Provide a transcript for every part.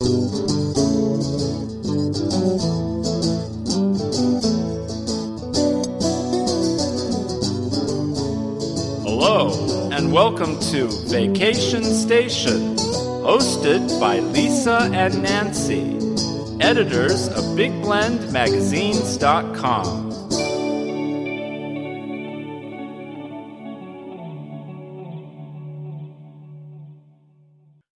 Hello, and welcome to Vacation Station, hosted by Lisa and Nancy, editors of BigBlendMagazines.com.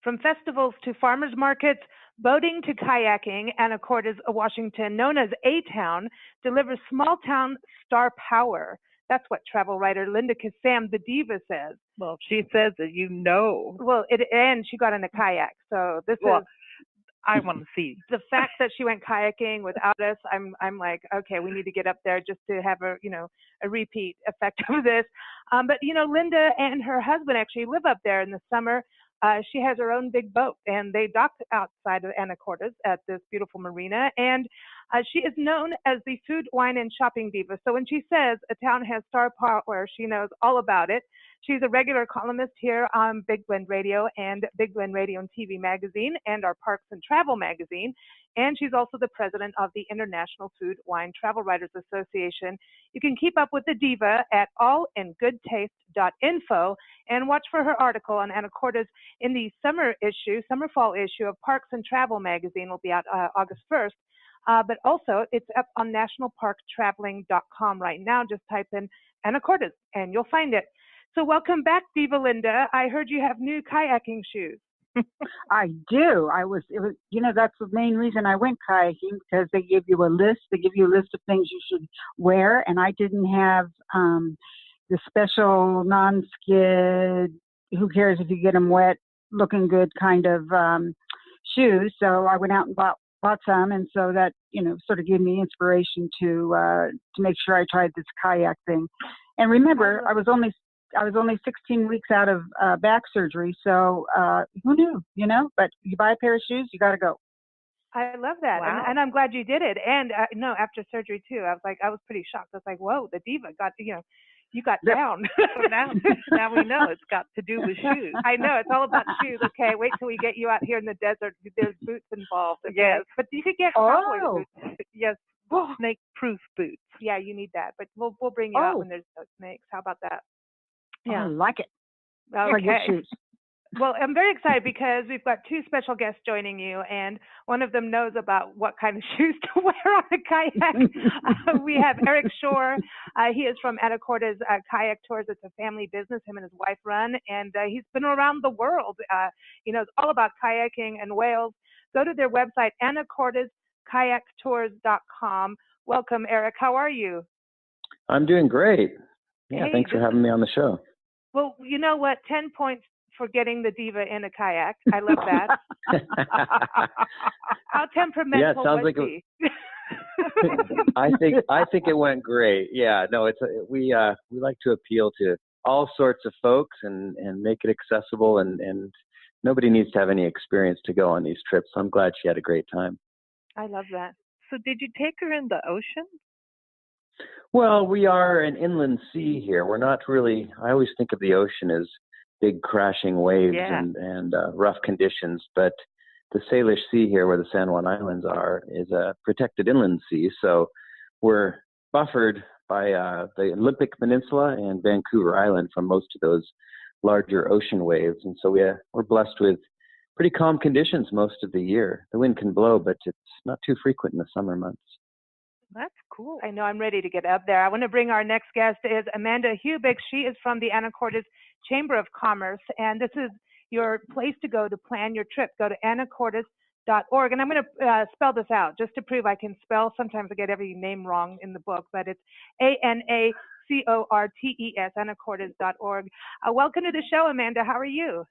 From festivals to farmers markets, boating to kayaking, anacortes-washington, known as A-Town, delivers small-town star power. That's what travel writer Linda Kissam, the diva, says. Well, she says that you know. Well, and she got in a kayak, so this is... I want to see. The fact that she went kayaking without us, I'm like, okay, we need to get up there just to have a repeat effect of this. But, Linda and her husband actually live up there in the summer. She has her own big boat, and they dock outside of Anacortes at this beautiful marina. And she is known as the food, wine, and shopping diva. So when she says a town has star power, she knows all about it. She's a regular columnist here on Big Blend Radio and Big Blend Radio and TV magazine and our Parks and Travel magazine. And she's also the president of the International Food, Wine, Travel Writers Association. You can keep up with the diva at allingoodtaste.info and watch for her article on Anacortes in the summer-fall issue of Parks and Travel magazine. Will be out August 1st. But also, it's up on nationalparktraveling.com right now. Just type in Anacortes and you'll find it. So welcome back, Diva Linda. I heard you have new kayaking shoes. I do. That's the main reason I went kayaking, because they give you a list. They give you a list of things you should wear, and I didn't have the special non-skid, who cares if you get them wet, looking good kind of shoes. So I went out and bought some, and so that sort of gave me inspiration to make sure I tried this kayak thing. And remember, I was only 16 weeks out of back surgery, so who knew, But you buy a pair of shoes, you got to go. I love that, wow. and I'm glad you did it. And after surgery too, I was pretty shocked. I was like, whoa, the diva got, you got down. So now we know it's got to do with shoes. I know, it's all about shoes. Okay, wait till we get you out here in the desert. There's boots involved. Okay? Yes. But you could get cowboy boots. Yes, snake-proof boots. Yeah, you need that. But we'll bring you out when there's no snakes. How about that? Yeah, I like it. Okay. Well, I'm very excited because we've got two special guests joining you, and one of them knows about what kind of shoes to wear on a kayak. We have Erik Schorr. He is from Anacortes Kayak Tours. It's a family business him and his wife run, and he's been around the world. He knows all about kayaking and whales. Go to their website, anacorteskayaktours.com. Welcome, Erik. How are you? I'm doing great. Yeah, hey, thanks for having me on the show. Well, you know what? 10 points for getting the diva in a kayak. I love that. How temperamental was he? I think it went great. Yeah, no, we like to appeal to all sorts of folks and make it accessible, and nobody needs to have any experience to go on these trips. So I'm glad she had a great time. I love that. So did you take her in the ocean? Well, we are an inland sea here. We're not really, I always think of the ocean as big crashing waves and rough conditions, but the Salish Sea here, where the San Juan Islands are, is a protected inland sea. So we're buffered by the Olympic Peninsula and Vancouver Island from most of those larger ocean waves. And so we're blessed with pretty calm conditions most of the year. The wind can blow, but it's not too frequent in the summer months. That's cool. I know, I'm ready to get up there. I want to bring our next guest is Amanda Hubik. She is from the Anacortes Chamber of Commerce, and this is your place to go to plan your trip. Go to anacortes.org, and I'm going to spell this out just to prove I can spell. Sometimes I get every name wrong in the book, but it's ANACORTES, anacortes.org. Welcome to the show, Amanda. How are you?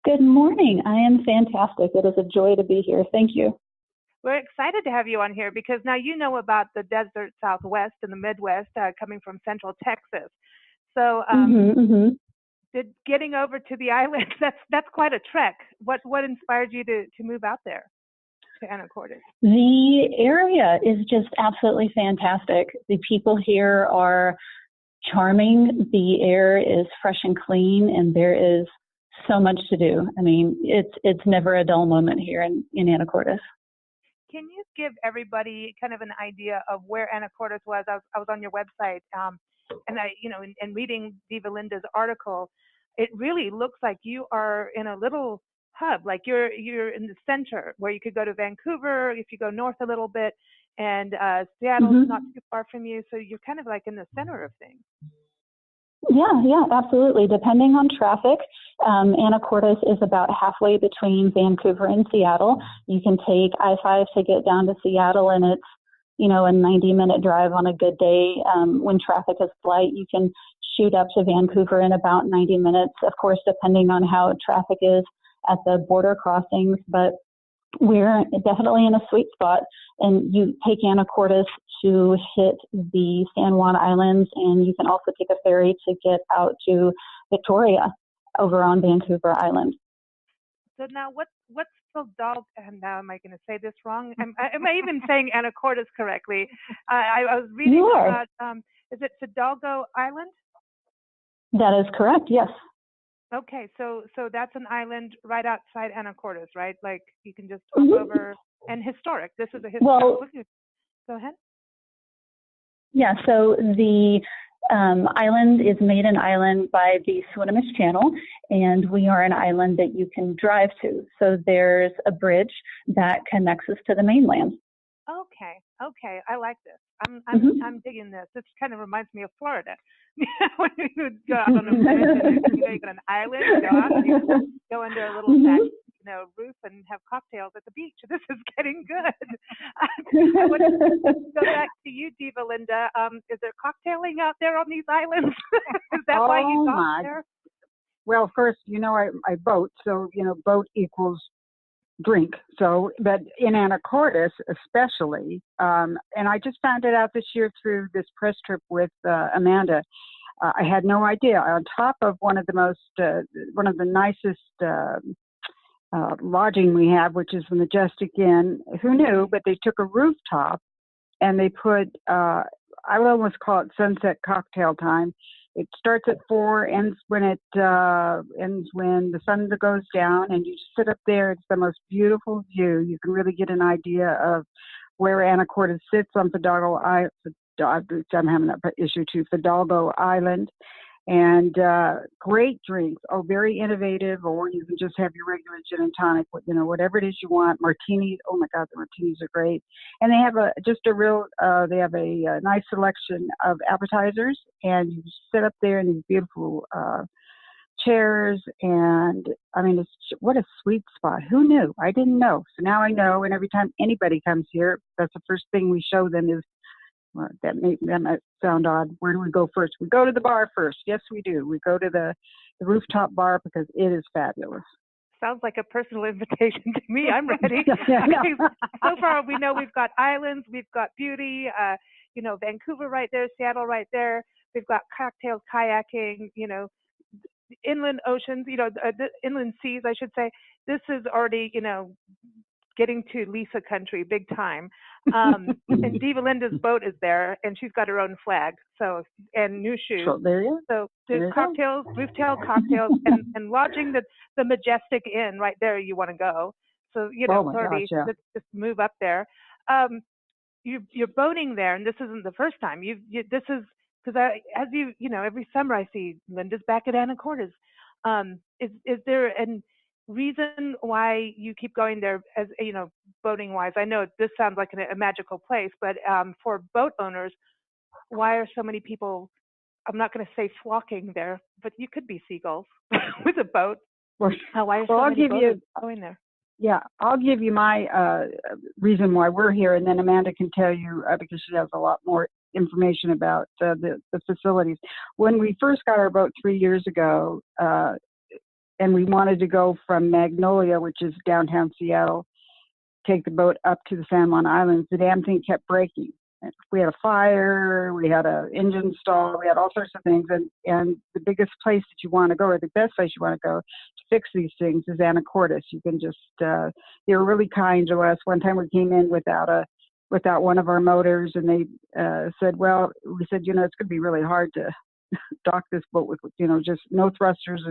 Good morning. I am fantastic. It is a joy to be here. Thank you. We're excited to have you on here because now you know about the desert Southwest and the Midwest coming from Central Texas. So getting over to the islands, that's quite a trek. What inspired you to move out there to Anacortes? The area is just absolutely fantastic. The people here are charming. The air is fresh and clean, and there is so much to do. I mean, it's never a dull moment here in Anacortes. Can you give everybody kind of an idea of where Anacortes was? I was on your website, and in reading Diva Linda's article, it really looks like you are in a little hub, like you're in the center where you could go to Vancouver if you go north a little bit, and Seattle's not too far from you, so you're kind of like in the center of things. Yeah, absolutely. Depending on traffic, Anacortes is about halfway between Vancouver and Seattle. You can take I-5 to get down to Seattle, and it's, a 90-minute drive on a good day. When traffic is light, you can shoot up to Vancouver in about 90 minutes, of course, depending on how traffic is at the border crossings. But we're definitely in a sweet spot, and you take Anacortes to hit the San Juan Islands, and you can also take a ferry to get out to Victoria over on Vancouver Island. So now what's Fidalgo, and now am I going to say this wrong? Am I even saying Anacortes correctly? I was reading about, is it Fidalgo Island? That is correct, yes. Okay, so that's an island right outside Anacortes, right? Like you can just hop over, and historic. This is a historic. Go ahead. Yeah, so the island is made an island by the Swinomish Channel, and we are an island that you can drive to. So there's a bridge that connects us to the mainland. Okay, I like this. I'm digging this. This kind of reminds me of Florida. When you would go out on a bridge, you got an island, you go out, and you go under a little back, roof and have cocktails at the beach. This is getting good. I want to go back to you, Diva Linda. Is there cocktailing out there on these islands? Is that why you got there? Well, first, I boat, so boat equals drink. So, but in Anacortes especially, and I just found it out this year through this press trip with Amanda. I had no idea. On top of one of the nicest lodging we have, which is the Majestic Inn. Who knew? But they took a rooftop and they put, I would almost call it sunset cocktail time. It starts at 4, ends when the sun goes down, and you just sit up there. It's the most beautiful view. You can really get an idea of where Anacortes sits on Fidalgo Island. I'm having that issue too. Fidalgo Island, and great drinks. Oh, very innovative. Or you can just have your regular gin and tonic. Whatever it is you want. Martinis. Oh my God, the martinis are great. And they have a nice selection of appetizers, and you sit up there in these beautiful chairs. And I mean, what a sweet spot. Who knew? I didn't know. So now I know. And every time anybody comes here, that's the first thing we show them is. Well, that might sound odd. Where do we go first? We go to the bar first. Yes, we do. We go to the rooftop bar because it is fabulous. Sounds like a personal invitation to me. I'm ready. So far, we know we've got islands, we've got beauty, Vancouver right there, Seattle right there. We've got cocktails, kayaking, inland oceans, the inland seas, I should say. This is already, getting to Lisa country, big time. And Diva Linda's boat is there, and she's got her own flag, and new shoes. So there you go. So there's cocktails, rooftop cocktails, and lodging the Majestic Inn right there. You want to go? So let's just move up there. You're boating there, and this isn't the first time. This is because every summer I see Linda's back at Anacortes. Is there an reason why you keep going there, as boating wise? I know this sounds like a magical place, but for boat owners, why are so many people, I'm not going to say flocking there, but you could be seagulls with a boat. Why are so many boaters going there? Yeah, I'll give you my reason why we're here, and then Amanda can tell you because she has a lot more information about the facilities. When we first got our boat 3 years ago, and we wanted to go from Magnolia, which is downtown Seattle, take the boat up to the San Juan Islands, the damn thing kept breaking. We had a fire, we had an engine stall, we had all sorts of things. And the biggest place that you want to go, or the best place you want to go to fix these things, is Anacortes. You can just, they were really kind to us. One time we came in without one of our motors, and they said, we said, it's going to be really hard to dock this boat with, just no thrusters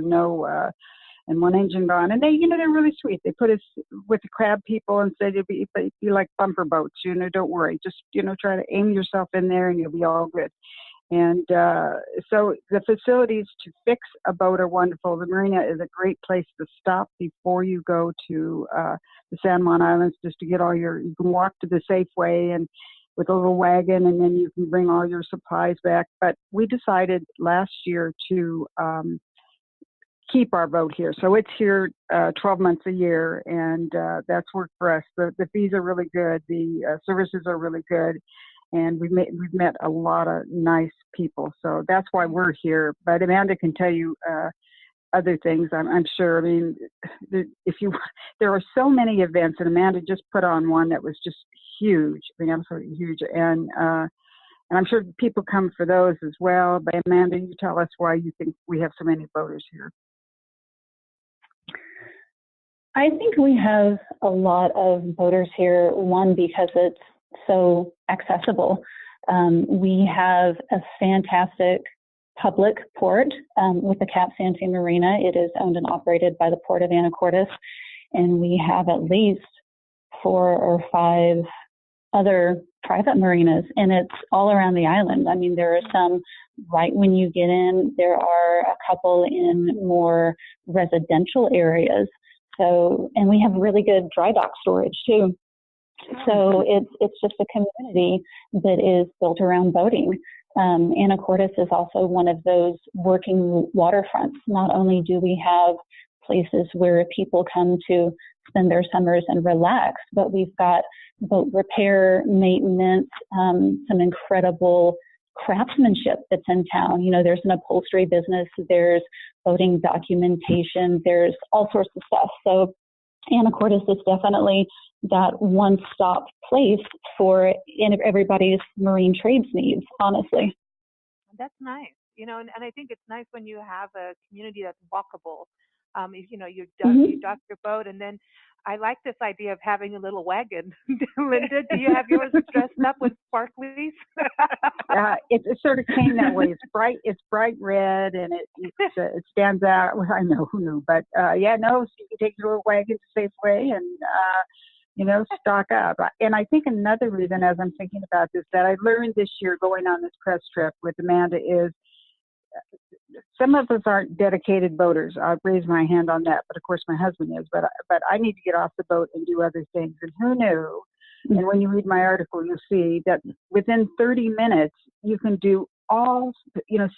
and and one engine gone. And they, they're really sweet. They put us with the crab people and said it'd be like bumper boats. Don't worry. Just, try to aim yourself in there and you'll be all good. And so the facilities to fix a boat are wonderful. The marina is a great place to stop before you go to the San Juan Islands, just to get you can walk to the Safeway and with a little wagon, and then you can bring all your supplies back. But we decided last year to keep our boat here. So it's here 12 months a year, and that's worked for us. The fees are really good. The services are really good. And we've met a lot of nice people, so that's why we're here. But Amanda can tell you other things, I'm sure. I mean, there are so many events, and Amanda just put on one that was just huge. I mean, absolutely huge, and I'm sure people come for those as well. But Amanda, you tell us why you think we have so many boaters here. I think we have a lot of boaters here. One, because it's so accessible. We have a fantastic public port with the Cap Sante Marina. It is owned and operated by the Port of Anacortes, and we have at least 4 or 5 other private marinas, and it's all around the island. I mean, there are some right when you get in. There are a couple in more residential areas. So, and we have really good dry dock storage too. So it's just a community that is built around boating. Anacortes is also one of those working waterfronts. Not only do we have places where people come to spend their summers and relax, but we've got boat repair, maintenance, some incredible craftsmanship that's in town. There's an upholstery business, there's boating documentation, there's all sorts of stuff. So Anacortes is definitely that one-stop place for everybody's marine trades needs, honestly. That's nice. And I think it's nice when you have a community that's walkable. You dock your boat, and then I like this idea of having a little wagon. Linda, do you have yours dressed up with sparklies? It sort of came that way. It's bright red, and it stands out. Well, I know who knew, but so you can take your little wagon to Safeway and stock up. And I think another reason, as I'm thinking about this, that I learned this year going on this press trip with Amanda is some of us aren't dedicated boaters. I'll raise my hand on that, but of course my husband is. But I need to get off the boat and do other things. And who knew? And when you read my article, you'll see that within 30 minutes you can do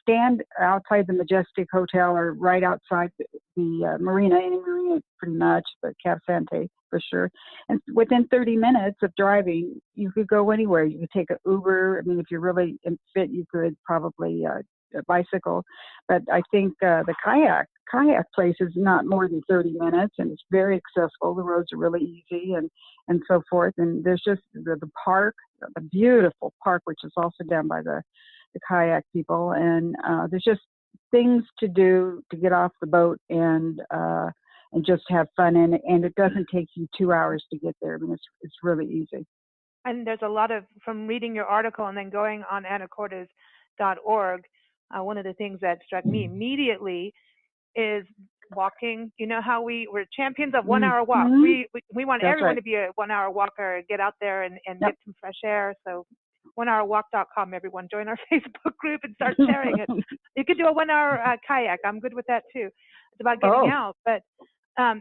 stand outside the Majestic Hotel or right outside the marina, any marina pretty much, but Cap Sante for sure. And within 30 minutes of driving, you could go anywhere. You could take an Uber. I mean, if you're really fit, you could probably a bicycle. But I think the kayak place is not more than 30 minutes, and it's very accessible. The roads are really easy and so forth. And there's just the park, the beautiful park, which is also down by the kayak people. And there's just things to do to get off the boat and just have fun. And it doesn't take you 2 hours to get there. I mean, it's really easy. And there's a lot from reading your article and then going on anacortes.org. One of the things that struck me immediately is walking. You know how we're champions of 1 hour walk. We want everyone to be a 1 hour walker, get out there and get some fresh air. So 1hourwalk.com, everyone join our Facebook group and start sharing it. You could do a 1 hour kayak. I'm good with that too. It's about getting out, but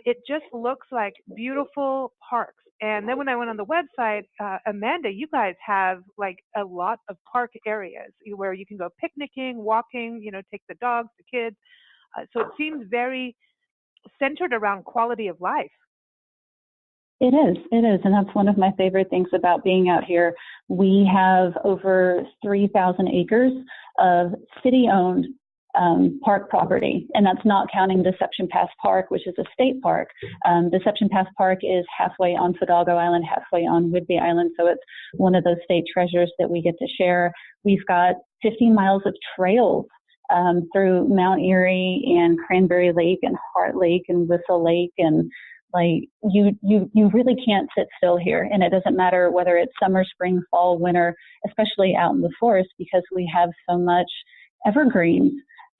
it just looks like beautiful parks. And then when I went on the website, Amanda, you guys have like a lot of park areas where you can go picnicking, walking, take the dogs, the kids. So it seems very centered around quality of life. It is. And that's one of my favorite things about being out here. We have over 3,000 acres of city-owned park property, and that's not counting Deception Pass Park, which is a state park. Deception Pass Park is halfway on Fidalgo Island, halfway on Whidbey Island, so it's one of those state treasures that we get to share. We've got 15 miles of trails through Mount Erie and Cranberry Lake and Heart Lake and Whistle Lake, and like you really can't sit still here. And it doesn't matter whether it's summer, spring, fall, winter, especially out in the forest, because we have so much evergreens.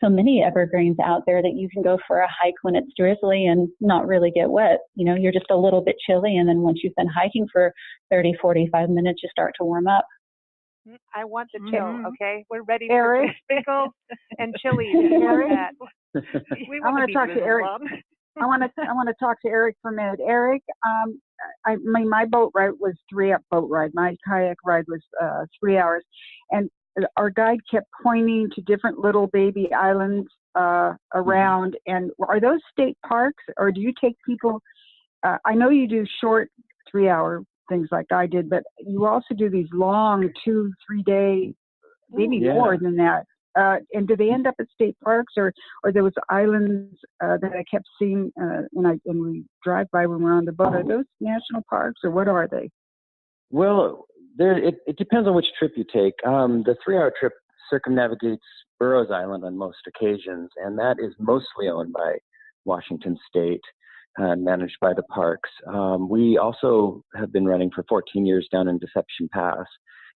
so many evergreens out there that you can go for a hike when it's drizzly and not really get wet. You know, you're just a little bit chilly, and then once you've been hiking for 30, 45 minutes, you start to warm up. I want the chill, okay? We're ready Erik? for sprinkles and chili. Erik? We I want to talk to Erik. Mom. I want to talk to Erik for a minute. Erik, my boat ride was 3-hour boat ride. My kayak ride was 3 hours, and our guide kept pointing to different little baby islands around. And are those state parks, or do you take people? I know you do short 3-hour things like I did, but you also do these long 2-3 day, maybe more than that. And do they end up at state parks, or those islands that I kept seeing when we drive by when we're on the boat? Are those national parks, or what are they? Well, it depends on which trip you take. The 3-hour trip circumnavigates Burroughs Island on most occasions, and that is mostly owned by Washington State and managed by the parks. We also have been running for 14 years down in Deception Pass,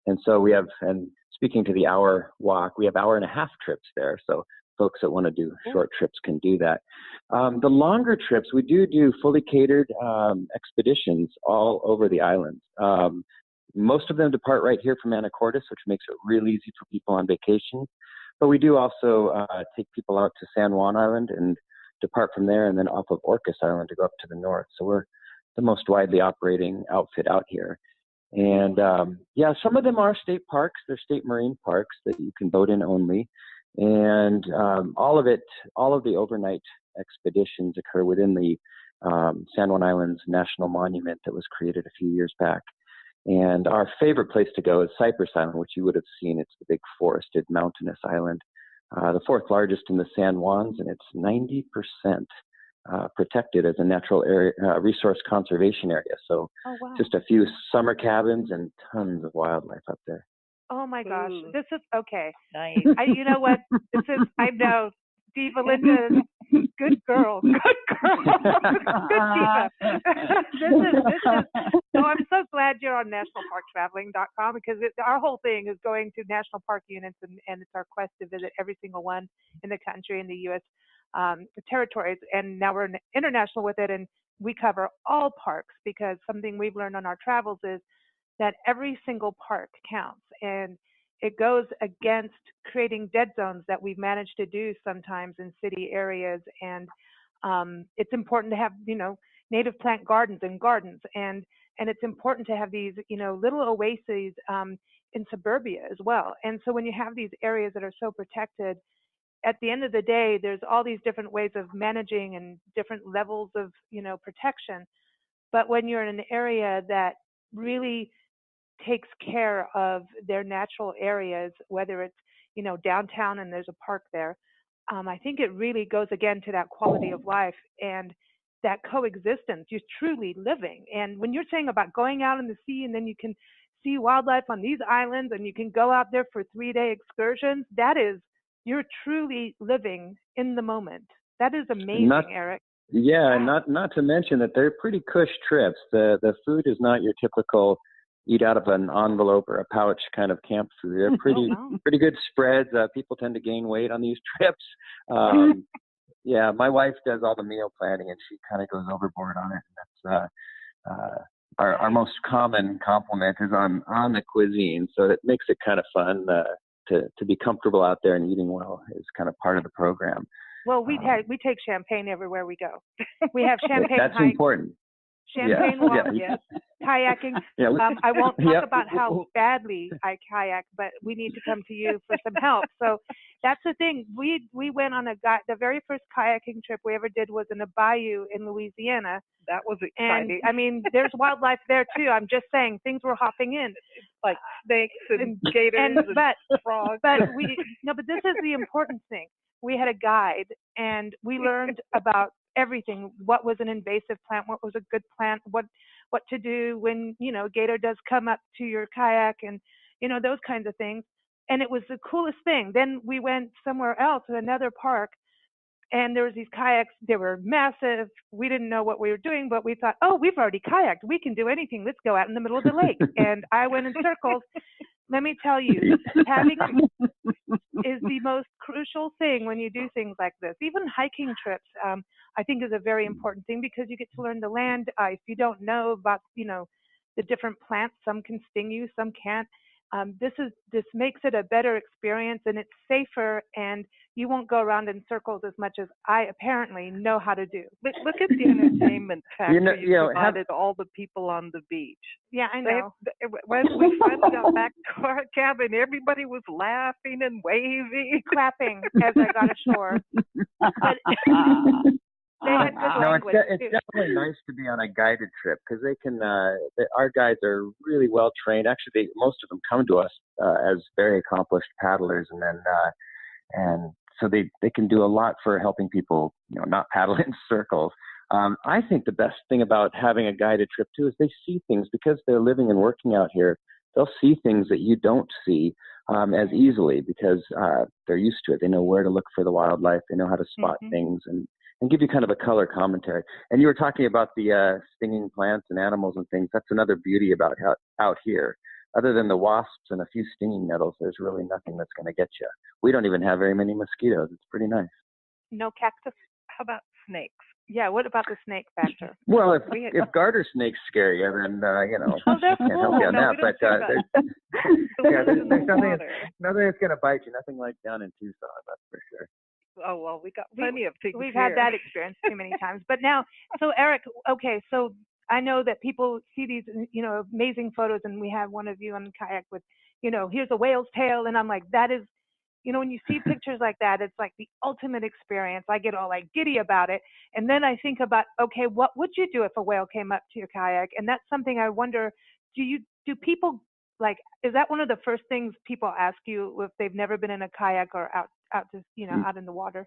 and so we have, and speaking to the hour walk, we have 1.5-hour trips there. So folks that want to do short trips can do that. The longer trips, we do fully catered expeditions all over the island. Most of them depart right here from Anacortes, which makes it real easy for people on vacation. But we do also take people out to San Juan Island and depart from there, and then off of Orcas Island to go up to the north. So we're the most widely operating outfit out here. And some of them are state parks. They're state marine parks that you can boat in only. And all of the overnight expeditions occur within the San Juan Islands National Monument that was created a few years back. And our favorite place to go is Cypress Island, which you would have seen. It's the big forested mountainous island, the fourth largest in the San Juans, and it's 90% protected as a natural area, resource conservation area. So just a few summer cabins and tons of wildlife up there. Oh my gosh, Ooh. this is okay. Nice. You know what? I know. Diva Linda, good girl. Good Diva. this is. So I'm so glad you're on nationalparktraveling.com, because our whole thing is going to national park units, and it's our quest to visit every single one in the country, in the U.S. Territories, and now we're international with it, and we cover all parks, because something we've learned on our travels is that every single park counts, and it goes against creating dead zones that we've managed to do sometimes in city areas. And it's important to have, native plant gardens, and it's important to have these, little oases in suburbia as well. And so when you have these areas that are so protected, at the end of the day, there's all these different ways of managing and different levels of, protection. But when you're in an area that really takes care of their natural areas, whether it's, downtown and there's a park there, I think it really goes again to that quality of life and that coexistence. You're truly living. And when you're saying about going out in the sea, and then you can see wildlife on these islands, and you can go out there for 3-day excursions, you're truly living in the moment. That is amazing, Erik. Yeah, not to mention that they're pretty cush trips. The food is not your typical eat out of an envelope or a pouch kind of camp food. They're pretty good spreads. People tend to gain weight on these trips. Yeah, my wife does all the meal planning, and she kind of goes overboard on it. And that's our most common compliment is on the cuisine. So it makes it kind of fun to be comfortable out there, and eating well is kind of part of the program. Well, we take champagne everywhere we go. We have champagne. That's important. Champagne walk, yes. Kayaking. I won't talk about how badly I kayak, but we need to come to you for some help. So that's the thing. We went on the very first kayaking trip we ever did was in a bayou in Louisiana. That was exciting. And there's wildlife there too. I'm just saying, things were hopping in, like snakes and gators and frogs. But this is the important thing. We had a guide, and we learned about everything. What was an invasive plant? What was a good plant? What to do when, gator does come up to your kayak, and, those kinds of things. And it was the coolest thing. Then we went somewhere else to another park, and there was these kayaks. They were massive. We didn't know what we were doing, but we thought, oh, we've already kayaked. We can do anything. Let's go out in the middle of the lake. And I went in circles. Let me tell you, is the most crucial thing when you do things like this. Even hiking trips, I think, is a very important thing because you get to learn the land. If you don't know about, the different plants, some can sting you, some can't. This makes it a better experience, and it's safer, and you won't go around in circles as much as I apparently know how to do. But look at the entertainment factor you provided all the people on the beach. Yeah, I know. When we finally got back to our cabin, everybody was laughing and waving, clapping as I got ashore. But it's definitely nice to be on a guided trip because they can. Our guides are really well trained. Actually, most of them come to us as very accomplished paddlers, and so they can do a lot for helping people, not paddle in circles. I think the best thing about having a guided trip too is they see things because they're living and working out here. They'll see things that you don't see as easily because they're used to it. They know where to look for the wildlife. They know how to spot things and give you kind of a color commentary. And you were talking about the stinging plants and animals and things. That's another beauty about out here. Other than the wasps and a few stinging nettles, there's really nothing that's going to get you. We don't even have very many mosquitoes. It's pretty nice. No cactus? How about snakes? Yeah, what about the snake factor? Well, if garter snakes scare you, then, oh, that's can't help you on that. But there's nothing that's going to bite you. Nothing like down in Tucson, that's for sure. Oh, well, we got plenty of things We've here. had that experience too many times. But now, so Erik, okay, so I know that people see these, amazing photos, and we have one of you on the kayak with, here's a whale's tail, and I'm like, that is, when you see pictures like that, it's like the ultimate experience. I get all like giddy about it. And then I think about, okay, what would you do if a whale came up to your kayak? And that's something I wonder, do people, like, is that one of the first things people ask you if they've never been in a kayak or out to, out in the water?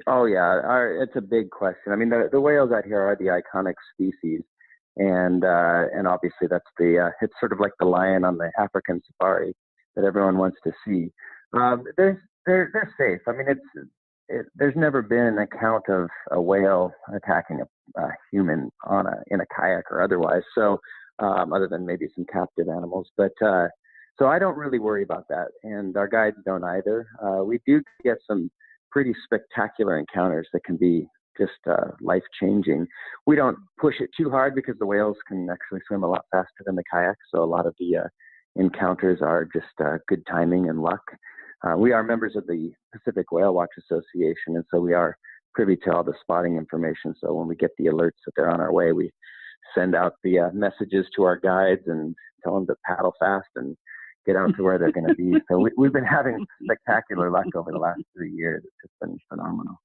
Oh yeah, it's a big question. I mean, the whales out here are the iconic species, and obviously that's it's sort of like the lion on the African safari that everyone wants to see. They're safe. I mean, there's never been an account of a whale attacking a human in a kayak or otherwise. So, other than maybe some captive animals, but so I don't really worry about that, and our guides don't either. We do get some pretty spectacular encounters that can be just life-changing. We don't push it too hard because the whales can actually swim a lot faster than the kayaks, so a lot of the encounters are just good timing and luck. We are members of the Pacific Whale Watch Association, and so we are privy to all the spotting information. So when we get the alerts that they're on our way, we send out the messages to our guides and tell them to paddle fast and get out to where they're going to be. So we've been having spectacular luck over the last 3 years. It's just been phenomenal.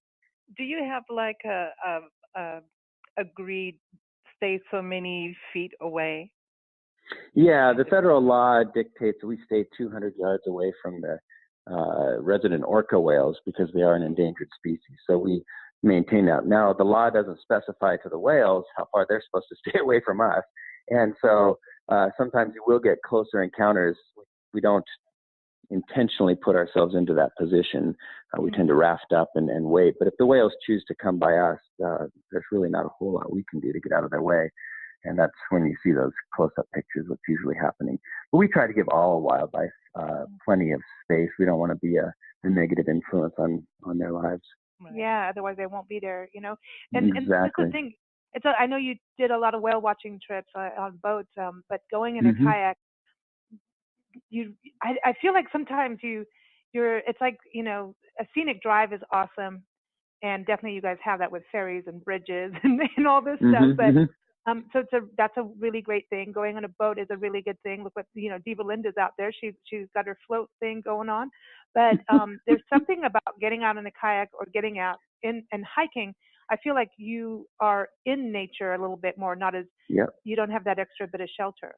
Do you have like a agreed stay so many feet away? Yeah, the federal law dictates that we stay 200 yards away from the resident orca whales because they are an endangered species. So we maintain that. Now, the law doesn't specify to the whales how far they're supposed to stay away from us. And so sometimes you will get closer encounters. We don't intentionally put ourselves into that position. We tend to raft up and wait. But if the whales choose to come by us, there's really not a whole lot we can do to get out of their way. And that's when you see those close-up pictures, what's usually happening. But we try to give all wildlife plenty of space. We don't want to be a negative influence on their lives. Yeah, otherwise they won't be there, And, exactly. And that's the thing. I know you did a lot of whale watching trips on boats, but going in a kayak, I feel like sometimes it's like, a scenic drive is awesome, and definitely you guys have that with ferries and bridges and all this stuff. But so that's a really great thing. Going on a boat is a really good thing. Look what Diva Linda's out there. She's got her float thing going on. But there's something about getting out in a kayak or getting out and hiking. I feel like you are in nature a little bit more, not as you don't have that extra bit of shelter.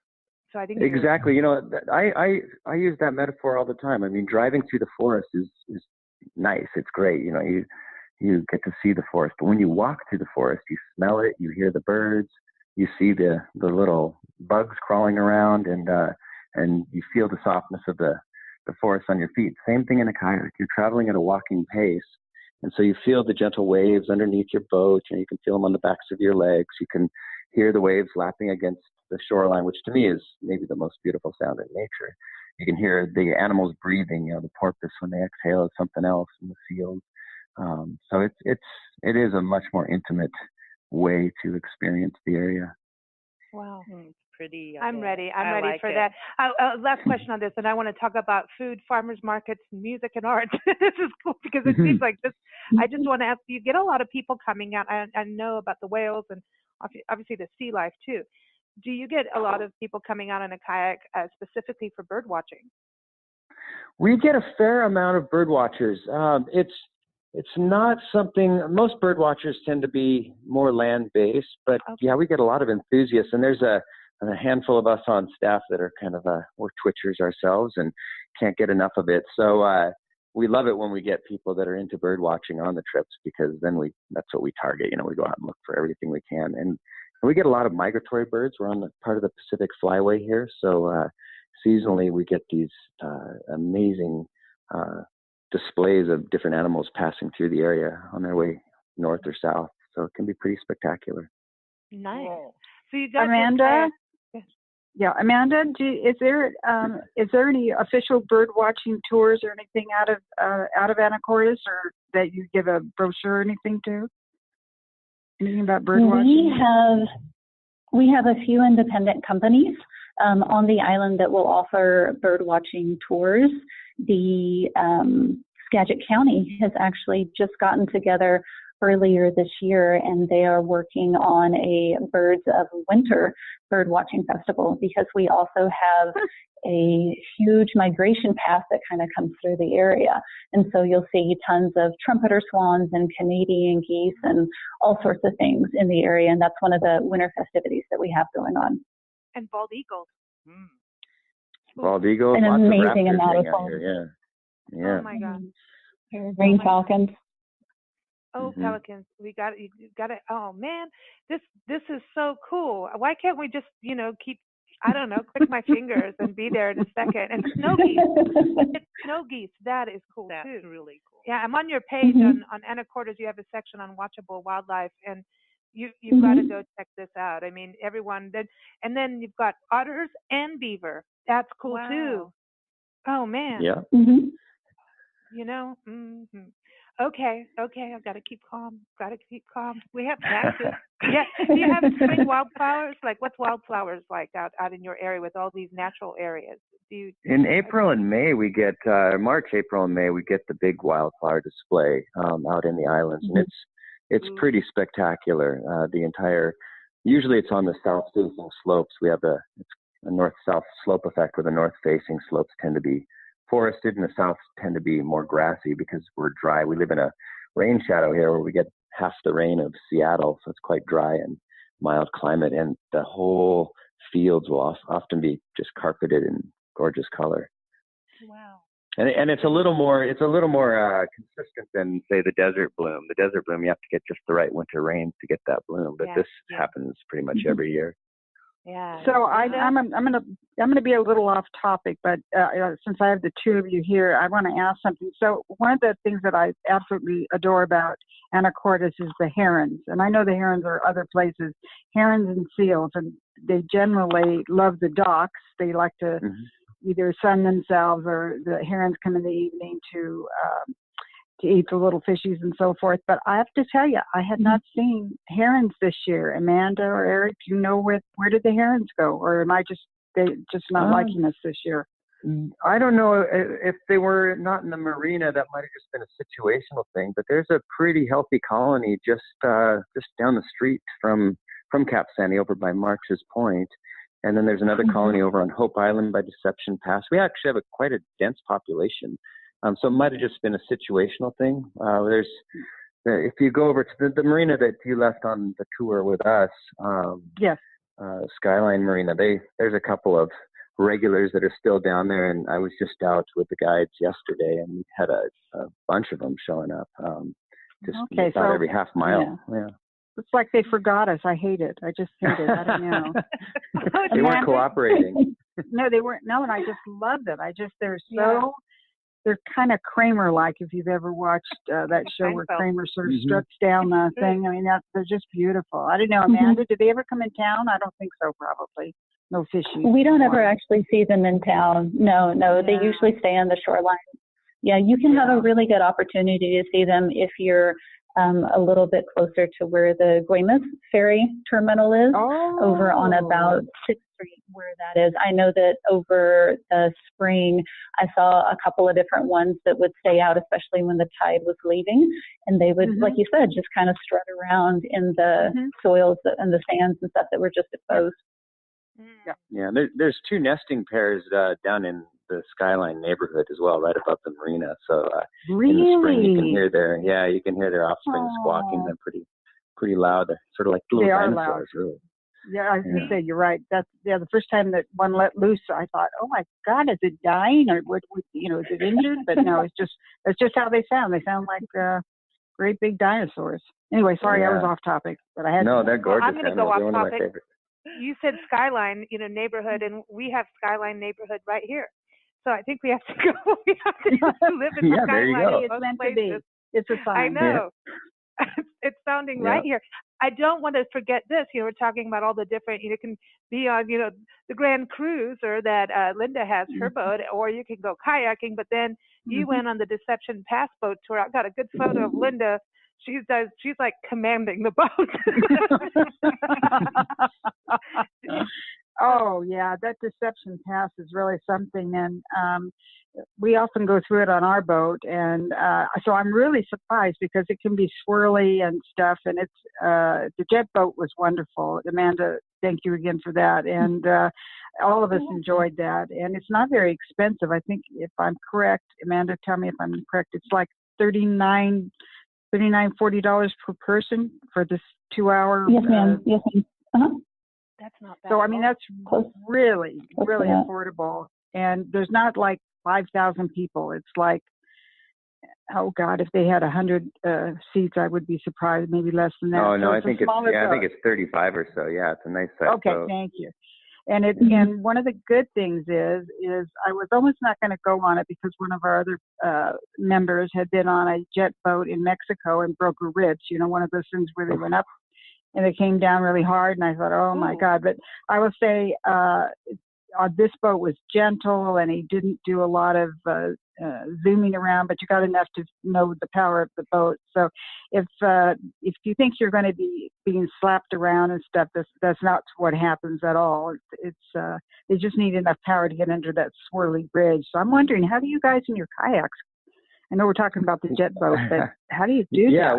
So I think exactly. I use that metaphor all the time. I mean, driving through the forest is nice. It's great. You get to see the forest, but when you walk through the forest, you smell it, you hear the birds, you see the little bugs crawling around, and you feel the softness of the forest on your feet. Same thing in a kayak. You're traveling at a walking pace, and so you feel the gentle waves underneath your boat, and you can feel them on the backs of your legs. You can hear the waves lapping against the shoreline, which to me is maybe the most beautiful sound in nature. you can hear the animals breathing. You know, the porpoise when they exhale is something else in the field. So it is a much more intimate way to experience the area. Wow. It's pretty. I'm ready. I'm I ready like for it. that. Last question on this, and I want to talk about food, farmers markets, music, and art. This is cool because it seems like this. I just want to ask you, get a lot of people coming out. I know about the whales and obviously the sea life too. Do you get a lot of people coming out in a kayak specifically for bird watching? We get a fair amount of bird watchers. It's not something, most bird watchers tend to be more land-based, but yeah, we get a lot of enthusiasts, and there's a handful of us on staff that are kind of, we're twitchers ourselves and can't get enough of it. So we love it when we get people that are into bird watching on the trips, because then that's what we target. You know, we go out and look for everything we can. And we get a lot of migratory birds. We're on the part of the Pacific Flyway here. So seasonally we get these amazing displays of different animals passing through the area on their way north or south. So it can be pretty spectacular. Nice. So you got Amanda? Yeah, Amanda, is there any official bird watching tours or anything out of Anacortes, or that you give a brochure or anything to? Anything about bird watching? We have a few independent companies on the island that will offer bird watching tours. The Skagit County has actually just gotten together earlier this year, and they are working on a Birds of Winter bird watching festival, because we also have a huge migration path that kind of comes through the area. And so you'll see tons of trumpeter swans and Canadian geese and all sorts of things in the area. And that's one of the winter festivities that we have going on. And bald eagles. Bald eagles, an lots amazing of amount of raptors hang out here. Yeah. Oh my God. Green falcons. Oh, pelicans. We got it. Oh man, this is so cool. Why can't we just, keep, I don't know, click my fingers and be there in a second? And snow geese. It's snow geese. That is cool too. That's really cool. Yeah, I'm on your page on Anacortes. You have a section on watchable wildlife, and you've got to go check this out. I mean, everyone. And then you've got otters and beaver. That's cool too. Oh man. Yeah. Okay, I've got to keep calm. We have cactus. Yeah. Do you have spring wildflowers? Like, what's wildflowers like out in your area with all these natural areas? In April and May, we get March, April, and May, we get the big wildflower display out in the islands, and it's pretty spectacular. Usually it's on the south-facing slopes. We have a north-south slope effect, where the north-facing slopes tend to be forested and the south tend to be more grassy because we're dry. We live in a rain shadow here where we get half the rain of Seattle, so it's quite dry and mild climate, and the whole fields will often be just carpeted in gorgeous color. Wow. And it's a little more consistent than, say, the desert bloom. The desert bloom, you have to get just the right winter rains to get that bloom, but this happens pretty much every year. Yeah. So I'm gonna be a little off topic, but since I have the two of you here, I want to ask something. So one of the things that I absolutely adore about Anacortes is the herons, and I know the herons are other places. Herons and seals, and they generally love the docks. They like to either sun themselves, or the herons come in the evening to eat the little fishies and so forth. But I have to tell you, I had not seen herons this year. Amanda or Erik, do you know where did the herons go? Or am I just not liking us this year? I don't know if they were not in the marina. That might have just been a situational thing. But there's a pretty healthy colony just down the street from Cap Sandy over by Marx's Point. And then there's another colony over on Hope Island by Deception Pass. We actually have quite a dense population. So it might have just been a situational thing. If you go over to the marina that you left on the tour with us, Skyline Marina, there's a couple of regulars that are still down there, and I was just out with the guides yesterday, and we had a bunch of them showing up, about every half mile. Yeah. It's like they forgot us. I hate it. I just hate it. I don't know. They weren't cooperating. No, they weren't. No, and I just loved it. They're kind of Kramer-like, if you've ever watched that show where Kramer sort of struts down the thing. I mean, they're just beautiful. I don't know, Amanda, did they ever come in town? I don't think so, probably. No fishing. We don't ever actually see them in town. No, they usually stay on the shoreline. Yeah, you can have a really good opportunity to see them if you're a little bit closer to where the Guaymas ferry terminal is, over on about 6th Street, where that is. I know that over the spring, I saw a couple of different ones that would stay out, especially when the tide was leaving, and they would, like you said, just kind of strut around in the soils and the sands and stuff that were just exposed. Yeah, there's 2 nesting pairs down in the Skyline neighborhood as well, right above the marina. So in the spring, you can hear their offspring squawking. They're pretty loud. They're sort of like little dinosaurs, really. Yeah, I was going to say, you're right. That's the first time that one let loose, I thought, oh my God, is it dying or what? Is it injured? But no, that's just how they sound. They sound like great big dinosaurs. Anyway, sorry, I was off topic, but I had. No, they're gorgeous. I'm going to go off topic. You said Mm-hmm. Skyline, neighborhood, and we have Skyline neighborhood right here. So I think we have to go. We have to live in Skyline. There you go. It's meant to be. It's a sign. I know. Yeah. It's sounding right here. I don't want to forget this. We're talking about all the different. You can be on, the Grand Cruiser that Linda has her boat, or you can go kayaking. But then you went on the Deception Pass boat tour. I've got a good photo of Linda. She's like commanding the boat. Oh yeah, that Deception Pass is really something, and we often go through it on our boat, and so I'm really surprised because it can be swirly and stuff, and it's the jet boat was wonderful. Amanda, thank you again for that, and all of us enjoyed that, and it's not very expensive. I think if I'm correct, Amanda, tell me if I'm correct. It's like $40 per person for this 2-hour. Yes, ma'am. Yes, ma'am. Uh-huh. That's not bad. So I mean, that's really affordable, and there's not like 5,000 people. It's like, oh God, if they had 100 seats, I would be surprised. Maybe less than that. Oh no, so I think it's 35 or so. Yeah, it's a nice size. Okay, thank you. And and one of the good things is I was almost not going to go on it because one of our other members had been on a jet boat in Mexico and broke her ribs. One of those things where they went up and they came down really hard. And I thought, oh my God. But I will say this boat was gentle and he didn't do a lot of zooming around, but you got enough to know the power of the boat. So if you think you're going to be being slapped around and stuff, that's not what happens at all. They just need enough power to get under that swirly bridge. So I'm wondering, how do you guys in your kayaks? I know we're talking about the jet boat, but how do you do that? Yeah,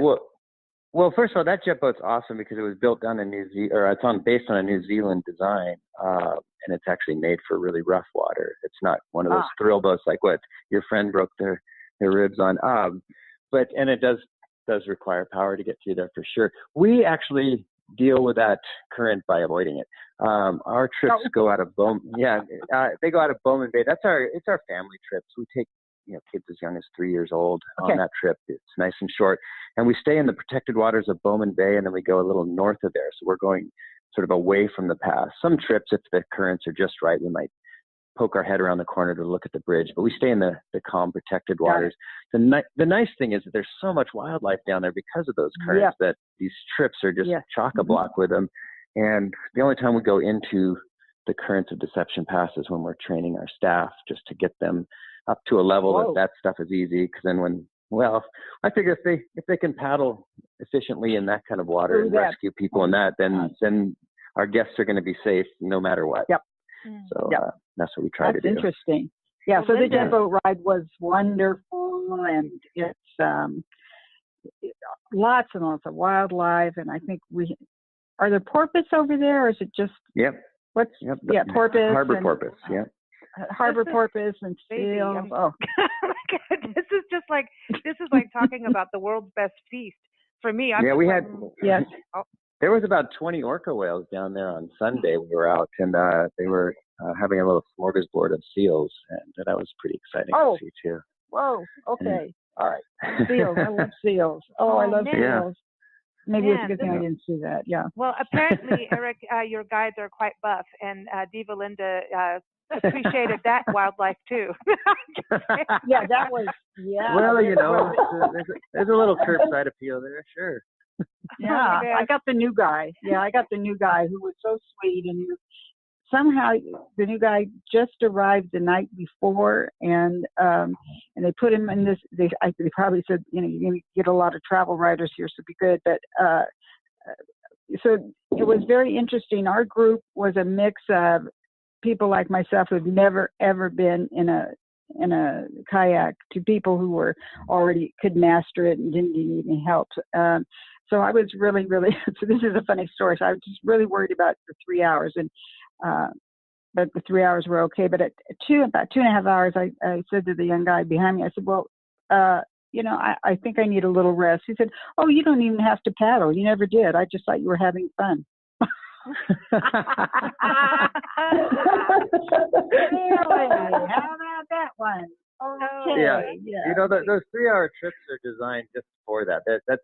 well, first of all, that jet boat's awesome because it was built down in New Zealand, or it's based on a New Zealand design, and it's actually made for really rough water. It's not one of those thrill boats like what your friend broke their ribs on. And it does require power to get through there for sure. We actually deal with that current by avoiding it. Our trips go out of Bowman. Yeah, they go out of Bowman Bay. It's our family trips. We take kids as young as 3 years old on that trip. It's nice and short. And we stay in the protected waters of Bowman Bay, and then we go a little north of there. So we're going sort of away from the pass. Some trips, if the currents are just right, we might poke our head around the corner to look at the bridge, but we stay in the calm, protected waters. The nice thing is that there's so much wildlife down there because of those currents that these trips are just chock-a-block with them. And the only time we go into the currents of Deception Pass is when we're training our staff just to get them up to a level that stuff is easy. Because then I figure if they can paddle efficiently in that kind of water and rescue people in that, then our guests are going to be safe no matter what. Yep. So that's what we try to do. That's interesting. Yeah. So the jet boat ride was wonderful, and it's lots and lots of wildlife. And I think are there porpoise over there, or is it just? Yep. Porpoise. Harbor porpoise. Yeah. Harbor porpoise and seals. Oh my God, this is like talking about the world's best feast for me. We had there was about 20 orca whales down there on Sunday. We were out, and they were having a little smorgasbord of seals, and that was pretty exciting to see too. Whoa. Okay. All right. Seals. I love seals. I love seals. Maybe it's a good thing I didn't see that. Yeah. Well, apparently, Erik, your guides are quite buff, and Diva Linda appreciated that wildlife too. Yeah, that was. Yeah. Well, there's a little curbside appeal there, sure. Yeah, I got the new guy. Yeah, I got the new guy who was so sweet and somehow the new guy just arrived the night before, and they put him in this. They probably said, you're going to get a lot of travel writers here, so be good. But so it was very interesting. Our group was a mix of people like myself who'd never ever been in a kayak to people who were already could master it and didn't need any help. So I was really, so this is a funny story. So I was just really worried about the 3 hours, and but the 3 hours were okay. But at about 2.5 hours, I said to the young guy behind me, I said, well, I think I need a little rest. He said, oh, you don't even have to paddle. You never did. I just thought you were having fun. Really? How about that one? Okay. Yeah. Those 3 hour trips are designed just for that. That's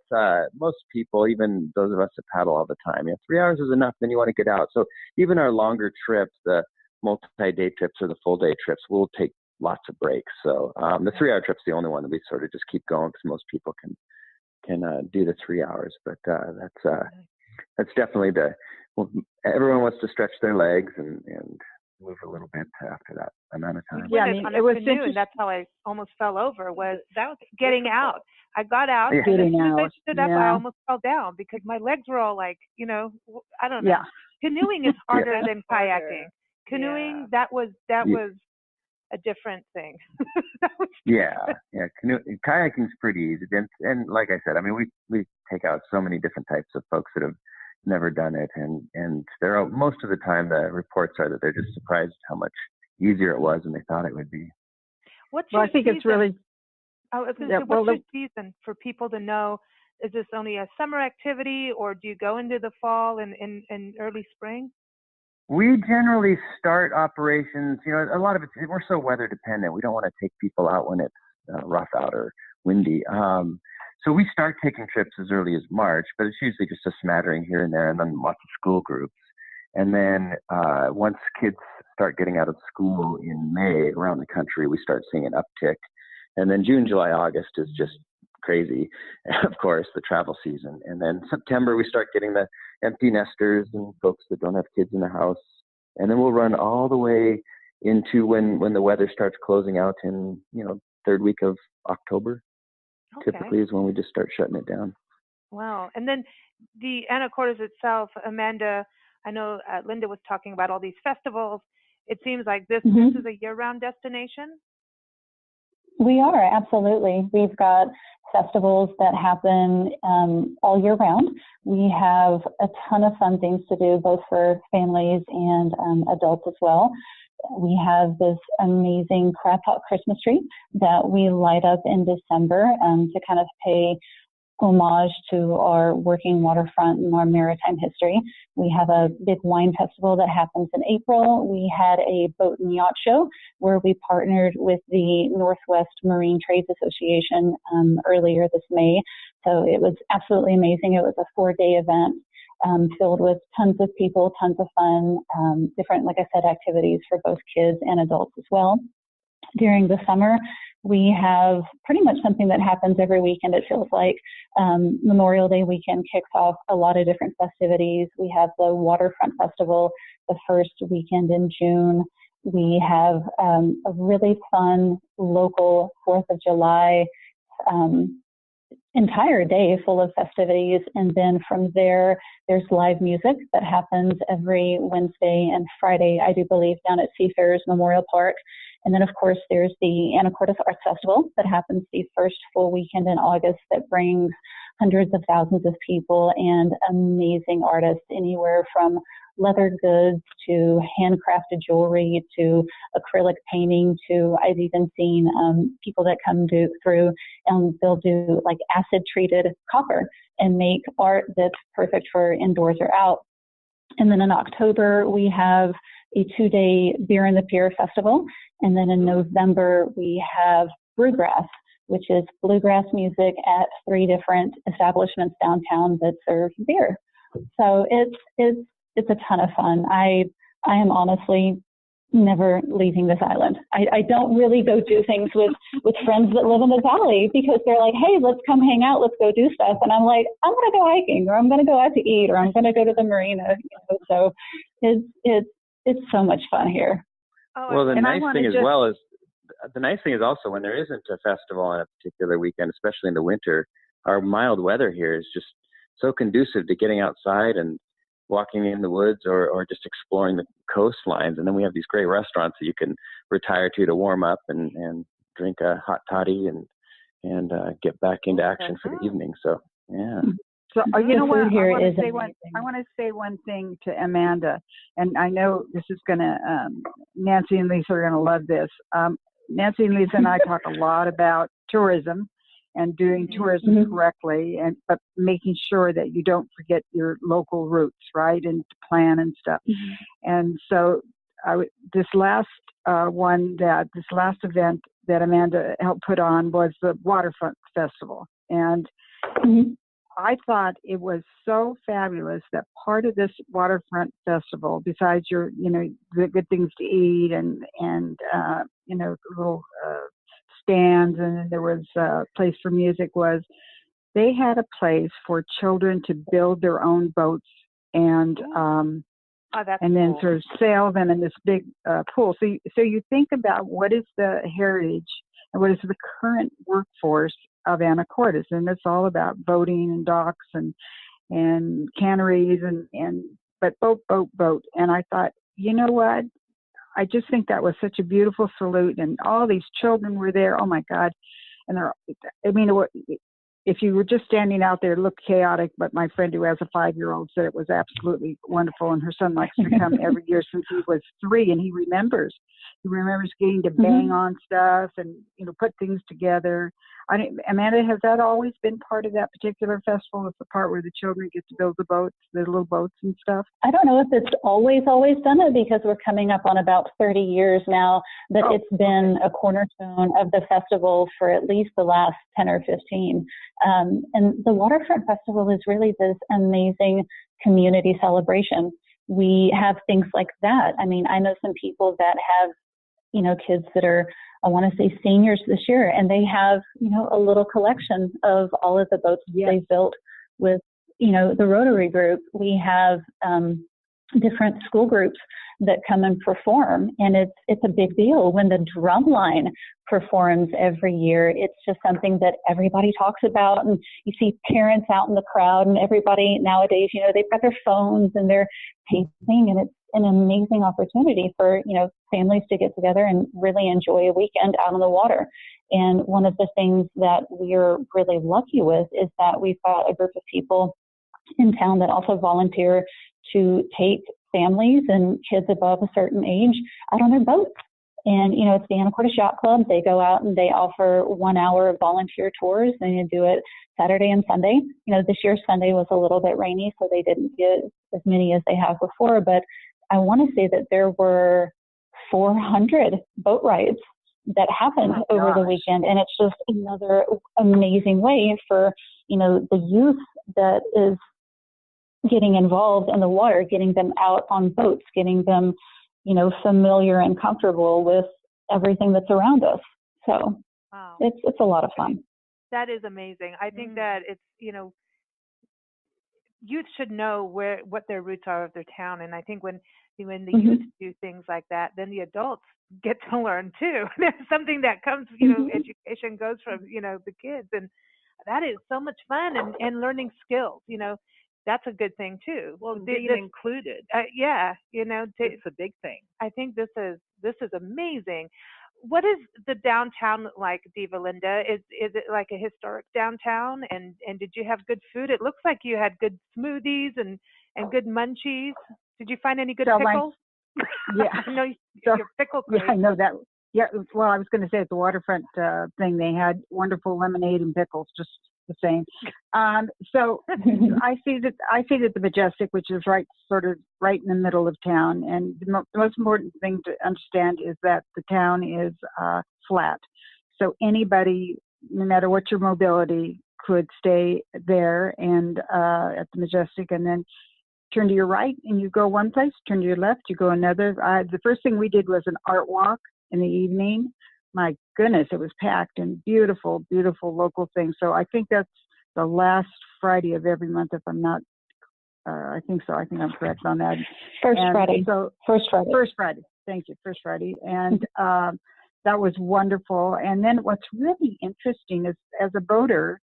most people, even those of us that paddle all the time. 3 hours is enough. Then you want to get out. So even our longer trips, the multi-day trips or the full day trips, we'll take lots of breaks. So the 3 hour trip's the only one that we sort of just keep going because most people can do the 3 hours. But that's definitely everyone wants to stretch their legs and move a little bit after that amount of time. Yeah, I mean, it was interesting. That's how I almost fell over. That was getting out. I got out. Yeah. And as soon as I stood up, I almost fell down because my legs were all like, I don't know. Yeah. Canoeing is harder than kayaking. Canoeing, that was a different thing. Kayaking's pretty easy. And like I said, I mean, we take out so many different types of folks that have never done it, and they're most of the time the reports are that they're just surprised how much easier it was than they thought it would be. I think it's really. What's your season for people to know? Is this only a summer activity, or do you go into the fall and early spring? We generally start operations. A lot of it, we're so weather dependent. We don't want to take people out when it's rough out or windy. So we start taking trips as early as March, but it's usually just a smattering here and there, and then lots of school groups. And then once kids start getting out of school in May around the country, we start seeing an uptick. And then June, July, August is just crazy, of course, the travel season. And then September, we start getting the empty nesters and folks that don't have kids in the house. And then we'll run all the way into when the weather starts closing out in, third week of October. Okay. Typically is when we just start shutting it down. Wow. And then the anacortes itself, Amanda, I know Linda was talking about all these festivals. It seems like this is a year-round destination. We are, absolutely. We've got festivals that happen all year round. We have a ton of fun things to do, both for families and adults as well. We have this amazing crab pot Christmas tree that we light up in December to kind of pay homage to our working waterfront and our maritime history. We have a big wine festival that happens in April. We had a boat and yacht show where we partnered with the Northwest Marine Trades Association earlier this May. So it was absolutely amazing. It was a 4-day event filled with tons of people, tons of fun, different, like I said, activities for both kids and adults as well. During the summer, we have pretty much something that happens every weekend, it feels like. Memorial Day weekend kicks off a lot of different festivities. We have the Waterfront Festival the first weekend in June. We have a really fun local 4th of July entire day full of festivities. And then from there, there's live music that happens every Wednesday and Friday, I do believe, down at Seafarers Memorial Park. And then, of course, there's the Anacortes Arts Festival that happens the first full weekend in August that brings hundreds of thousands of people and amazing artists, anywhere from leather goods to handcrafted jewelry to acrylic painting to I've even seen people that come through and they'll do like acid treated copper and make art that's perfect for indoors or out. And then in October, we have a 2-day Beer in the Pier festival. And then in November, we have Brewgrass, which is bluegrass music at 3 different establishments downtown that serve beer. So it's a ton of fun. I am honestly never leaving this island. I don't really go do things with friends that live in the valley because they're like, hey, let's come hang out, let's go do stuff. And I'm like, I'm going to go hiking, or I'm going to go out to eat, or I'm going to go to the marina. So it's it's so much fun here. Oh, Well, the and nice thing is also when there isn't a festival on a particular weekend, especially in the winter, our mild weather here is just so conducive to getting outside and walking in the woods or just exploring the coastlines. And then we have these great restaurants that you can retire to warm up and drink a hot toddy and get back into action for the evening. So, yeah. So, you know what? Here I want to say one thing to Amanda, and I know this is going to, Nancy and Lisa are going to love this. Nancy and Lisa and I talk a lot about tourism and doing tourism correctly, but making sure that you don't forget your local roots, right, and to plan and stuff. And so this last event that Amanda helped put on was the Waterfront Festival. And I thought it was so fabulous that part of this Waterfront Festival, besides your, the good things to eat and little stands, and then there was a place for music, was they had a place for children to build their own boats and then sort of sail them in this big pool. So you think about what is the heritage and what is the current workforce of Anacortes, and it's all about boating and docks and canneries but boat. And I thought, you know what? I just think that was such a beautiful salute, and all these children were there. Oh my God! And if you were just standing out there, it looked chaotic. But my friend who has a 5-year-old said it was absolutely wonderful, and her son likes to come every year since he was 3, and he remembers getting to bang on stuff and put things together. Amanda, has that always been part of that particular festival? Is the part where the children get to build the little boats and stuff? I don't know if it's always done it, because we're coming up on about 30 years now, but it's been a cornerstone of the festival for at least the last 10 or 15. And the Waterfront Festival is really this amazing community celebration. We have things like that. I mean, I know some people that have, kids that are, I want to say, seniors this year, and they have, a little collection of all of the boats they've built with, the Rotary group. We have different school groups that come and perform, and it's a big deal when the Drumline performs every year. It's just something that everybody talks about, and you see parents out in the crowd, and everybody nowadays, they've got their phones and they're taping, and it's an amazing opportunity for, families to get together and really enjoy a weekend out on the water. And one of the things that we're really lucky with is that we've got a group of people in town that also volunteer to take families and kids above a certain age out on their boats. And, it's the Anacortes Yacht Club. They go out and they offer 1 hour of volunteer tours, and you do it Saturday and Sunday. This year Sunday was a little bit rainy, so they didn't get as many as they have before. But I want to say that there were 400 boat rides that happened over the weekend. And it's just another amazing way for, the youth that is getting involved in the water, getting them out on boats, getting them, familiar and comfortable with everything that's around us. So it's a lot of fun. That is amazing. I think that it's, youth should know what their roots are of their town. And I think when the youth do things like that, then the adults get to learn too. There's something that comes, education goes from, the kids, and that is so much fun, and learning skills, that's a good thing too. Well, being included. It's a big thing. I think this is amazing. What is the downtown like, Diva Linda? Is it like a historic downtown? And did you have good food? It looks like you had good smoothies and good munchies. Did you find any good pickles? I know your pickle crate. Yeah, I know that. Yeah, well, I was going to say at the waterfront thing, they had wonderful lemonade and pickles, just the same. So I feed at the Majestic, which is right in the middle of town. And the most important thing to understand is that the town is flat. So anybody, no matter what your mobility, could stay there and at the Majestic, and then turn to your right and you go one place, turn to your left, you go another. The first thing we did was an art walk in the evening. My goodness, it was packed, and beautiful, beautiful local things. So I think that's the last Friday of every month, if I'm not I think so. I think I'm correct on that. First Friday. First Friday. Thank you. First Friday. And that was wonderful. And then what's really interesting is, as a boater,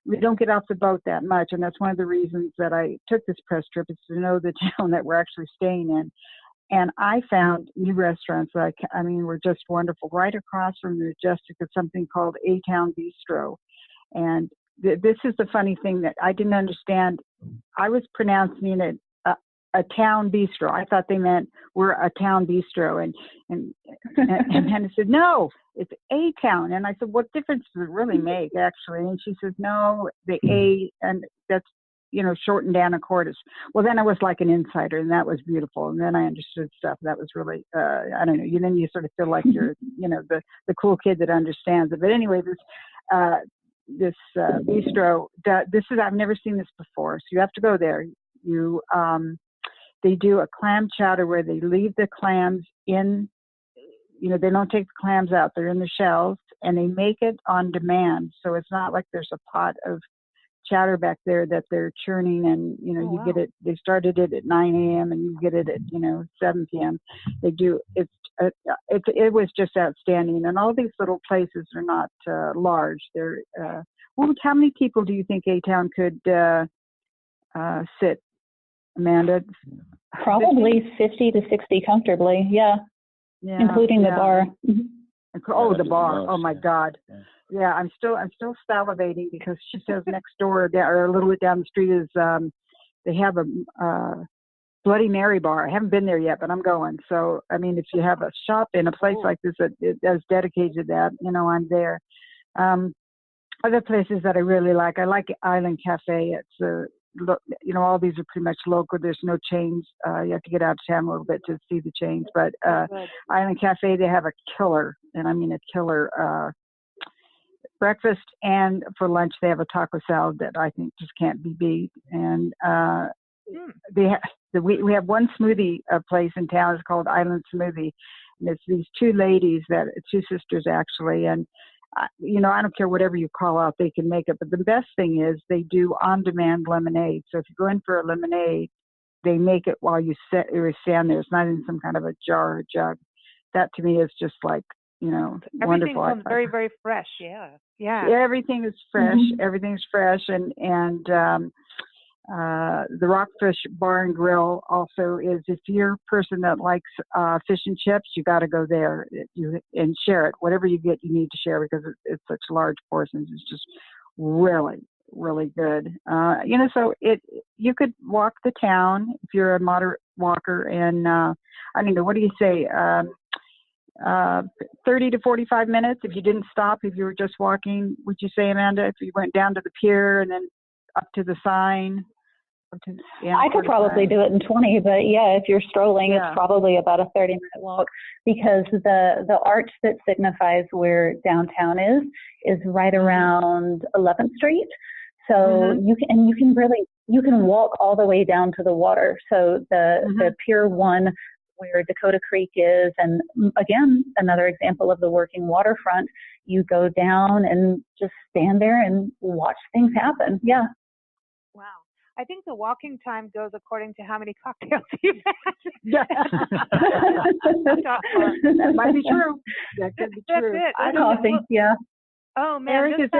we don't get off the boat that much. And that's one of the reasons that I took this press trip, is to know the town that we're actually staying in. And I found new restaurants that were just wonderful. Right across from the Majestic is something called A-Town Bistro. And this is the funny thing that I didn't understand. I was pronouncing it a town bistro. I thought they meant we're a town bistro. And Hannah said, no, it's a town. And I said, what difference does it really make, actually? And she says, no, the A, and that's, shortened anacortes. Well, then I was like an insider, and that was beautiful. And then I understood stuff. That was really, I don't know. Then you sort of feel like you're, the cool kid that understands it. But anyway, this bistro, I've never seen this before. So you have to go there. They do a clam chowder where they leave the clams in, they don't take the clams out. They're in the shells, and they make it on demand. So it's not like there's a pot of chowder back there that they're churning, and you get it. They started it at 9 a.m. and you get it at 7 p.m. They do. It was just outstanding. And all these little places are not large. They're how many people do you think A-Town could sit, Amanda? Probably 50 to 60 comfortably. Yeah, including the bar. Oh, the bar. Oh my God. Yeah, I'm still salivating, because she says next door, or a little bit down the street, is they have a Bloody Mary bar. I haven't been there yet, but I'm going. So I mean, if you have a shop in a place like this that is dedicated to that, I'm there. Other places that I really like Island Cafe. It's all these are pretty much local. There's no chains. You have to get out of town a little bit to see the chains. But Island Cafe, they have a killer, and I mean a killer breakfast, and for lunch they have a taco salad that I think just can't be beat. And we have one smoothie place in town. It's called Island Smoothie, and it's these two sisters actually, and I don't care whatever you call out, they can make it. But the best thing is they do on-demand lemonade. So if you go in for a lemonade, they make it while you stand there. It's not in some kind of a jar or jug. That to me is just like, wonderful. Everything sounds very, very fresh. Yeah. Everything is fresh. Mm-hmm. Everything's fresh. And the Rockfish Bar and Grill also is, if you're a person that likes fish and chips, you got to go there and share it. Whatever you get, you need to share, because it's such large portions. It's just really, really good. So you could walk the town if you're a moderate walker, and I don't know, what do you say? 30 to 45 minutes if you didn't stop, if you were just walking, would you say, Amanda, if you went down to the pier and then up to the sign? I could probably do it in 20, but if you're strolling, it's probably about a 30-minute walk, because the arch that signifies where downtown is right around 11th Street. So you can walk all the way down to the water. So the Pier 1, where Dakota Creek is, and again, another example of the working waterfront, you go down and just stand there and watch things happen. Yeah. Wow. I think the walking time goes according to how many cocktails you've had. Yeah. That might be true. That could be true. That's it. I think, yeah. Oh, man. Eric,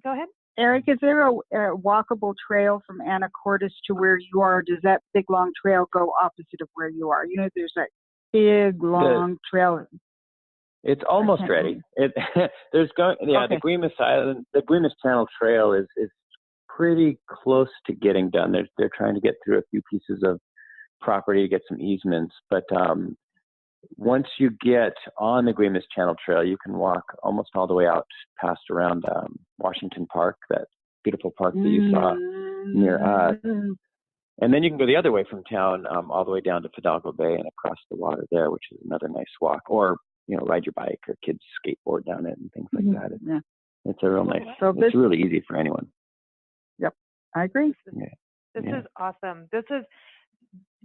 Go ahead. Eric, is there a walkable trail from Anacortes to where you are? Does that big long trail go opposite of where you are? There's that big long trail. It's almost ready. The Guimas Island, the Guimas Channel Trail is pretty close to getting done. They're trying to get through a few pieces of property to get some easements, but once you get on the Guimas Channel Trail, you can walk almost all the way out past around Washington Park, that beautiful park that you saw near us. And then you can go the other way from town, all the way down to Fidalgo Bay and across the water there, which is another nice walk. Or, ride your bike, or kids skateboard down it and things like that. It's a real nice, it's really easy for anyone. Yep, I agree. This is awesome.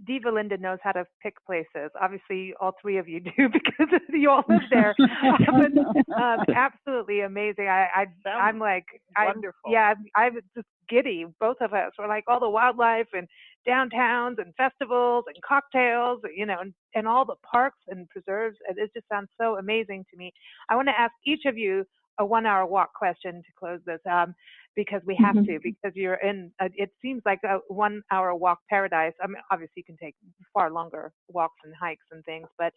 Diva Linda knows how to pick places. Obviously, all three of you do because you all live there. But absolutely amazing. I'm like, wonderful. I'm just giddy. Both of us. We're like all the wildlife and downtowns and festivals and cocktails, and all the parks and preserves. It just sounds so amazing to me. I want to ask each of you a 1-hour walk question to close this, because we have to, because you're in, it seems like a 1-hour walk paradise. I mean, obviously you can take far longer walks and hikes and things, but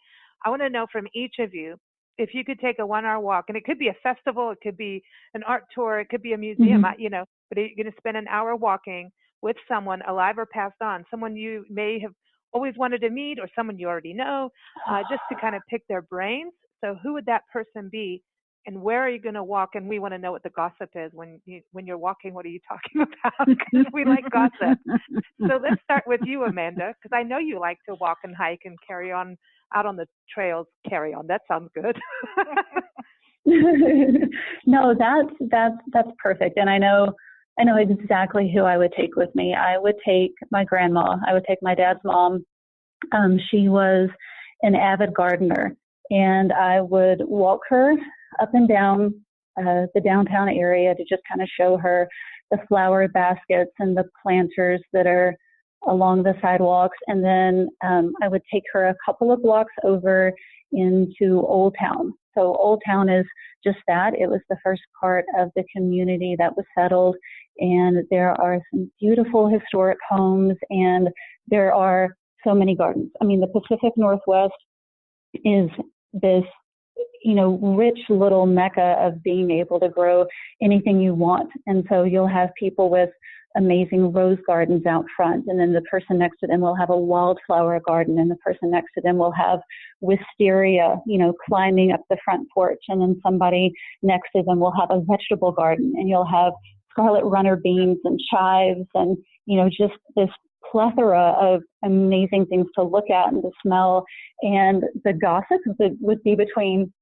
I want to know from each of you, if you could take a 1-hour walk, and it could be a festival, it could be an art tour, it could be a museum, but you're going to spend an hour walking with someone alive or passed on, someone you may have always wanted to meet or someone you already know, just to kind of pick their brains. So who would that person be? And where are you going to walk? And we want to know what the gossip is when you're walking. What are you talking about? Because we like gossip. So let's start with you, Amanda, because I know you like to walk and hike and carry on out on the trails. Carry on. That sounds good. No, that's perfect. And I know exactly who I would take with me. I would take my grandma. I would take my dad's mom. She was an avid gardener, and I would walk her up and down the downtown area to just kind of show her the flower baskets and the planters that are along the sidewalks. And then I would take her a couple of blocks over into Old Town. So Old Town is just that. It was the first part of the community that was settled. And there are some beautiful historic homes, and there are so many gardens. I mean, the Pacific Northwest is this rich little mecca of being able to grow anything you want. And so you'll have people with amazing rose gardens out front, and then the person next to them will have a wildflower garden, and the person next to them will have wisteria, climbing up the front porch, and then somebody next to them will have a vegetable garden, and you'll have scarlet runner beans and chives, and just this plethora of amazing things to look at and to smell. And the gossip would be between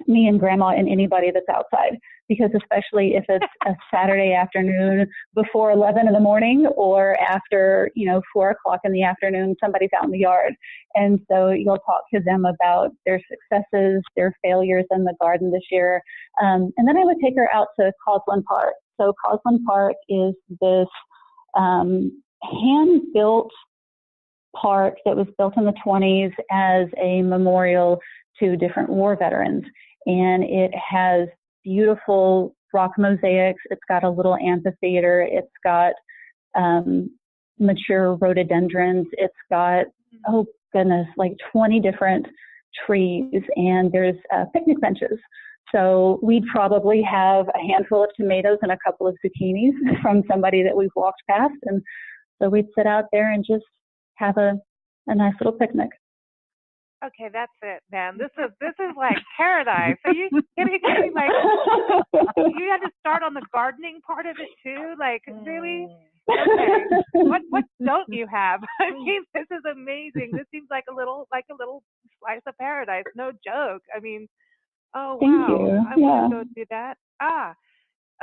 me and grandma and anybody that's outside, because especially if it's a Saturday afternoon before 11 in the morning or after 4 o'clock in the afternoon, somebody's out in the yard, and so you'll talk to them about their successes, their failures in the garden this year. And then I would take her out to Causland Park. So Causland Park is this hand-built park that was built in the 20s as a memorial to different war veterans. And it has beautiful rock mosaics. It's got a little amphitheater. It's got mature rhododendrons. It's got, oh goodness, like 20 different trees, and there's picnic benches. So we'd probably have a handful of tomatoes and a couple of zucchinis from somebody that we've walked past. And so we'd sit out there and just have a nice little picnic. Okay, that's it, man. This is like paradise. Are you kidding me? Like, you had to start on the gardening part of it too. Like, really? Okay. What don't you have? I mean, this is amazing. This seems like a little slice of paradise. No joke. I mean, oh wow. Thank you. I want to go do that.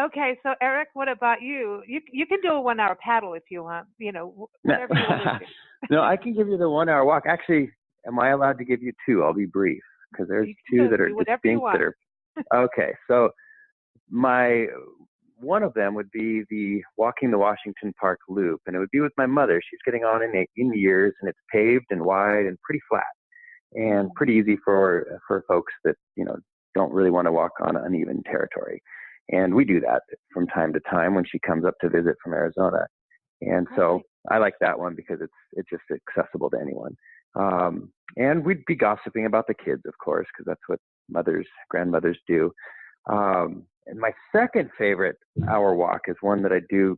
Okay, so Erik, what about you? You can do a 1-hour paddle if you want. Whatever you want to do. No, I can give you the 1-hour walk. Actually, am I allowed to give you two? I'll be brief because there's two that are distinct that are. Okay, so one of them would be the walking the Washington Park loop, and it would be with my mother. She's getting on in years, and it's paved and wide and pretty flat, and pretty easy for folks that don't really want to walk on uneven territory. And we do that from time to time when she comes up to visit from Arizona. And so I like that one because it's just accessible to anyone. And we'd be gossiping about the kids, of course, because that's what grandmothers do. And my second favorite hour walk is one that I do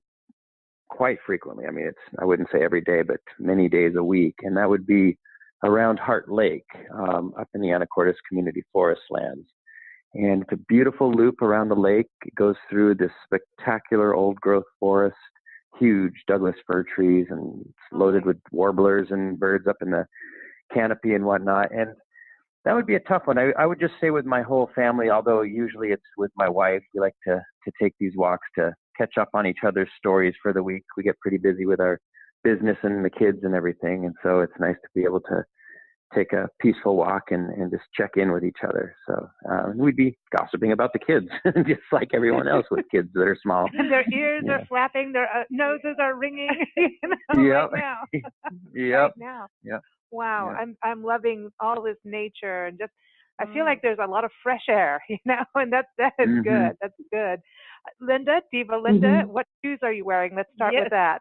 quite frequently. I mean, I wouldn't say every day, but many days a week. And that would be around Heart Lake, up in the Anacortes Community Forest lands. And it's a beautiful loop around the lake. It goes through this spectacular old growth forest, huge Douglas fir trees, and it's loaded with warblers and birds up in the canopy and whatnot. And that would be a tough one. I would just say with my whole family, although usually it's with my wife, we like to take these walks to catch up on each other's stories for the week. We get pretty busy with our business and the kids and everything. And so it's nice to be able to take a peaceful walk and just check in with each other. So we'd be gossiping about the kids, just like everyone else with kids that are small. And their ears are flapping, their noses are ringing. Right now. Right now. Yep. Wow, I'm loving all this nature, and just I feel like there's a lot of fresh air, and that is good. That's good. Linda, Diva Linda, what shoes are you wearing? Let's start with that.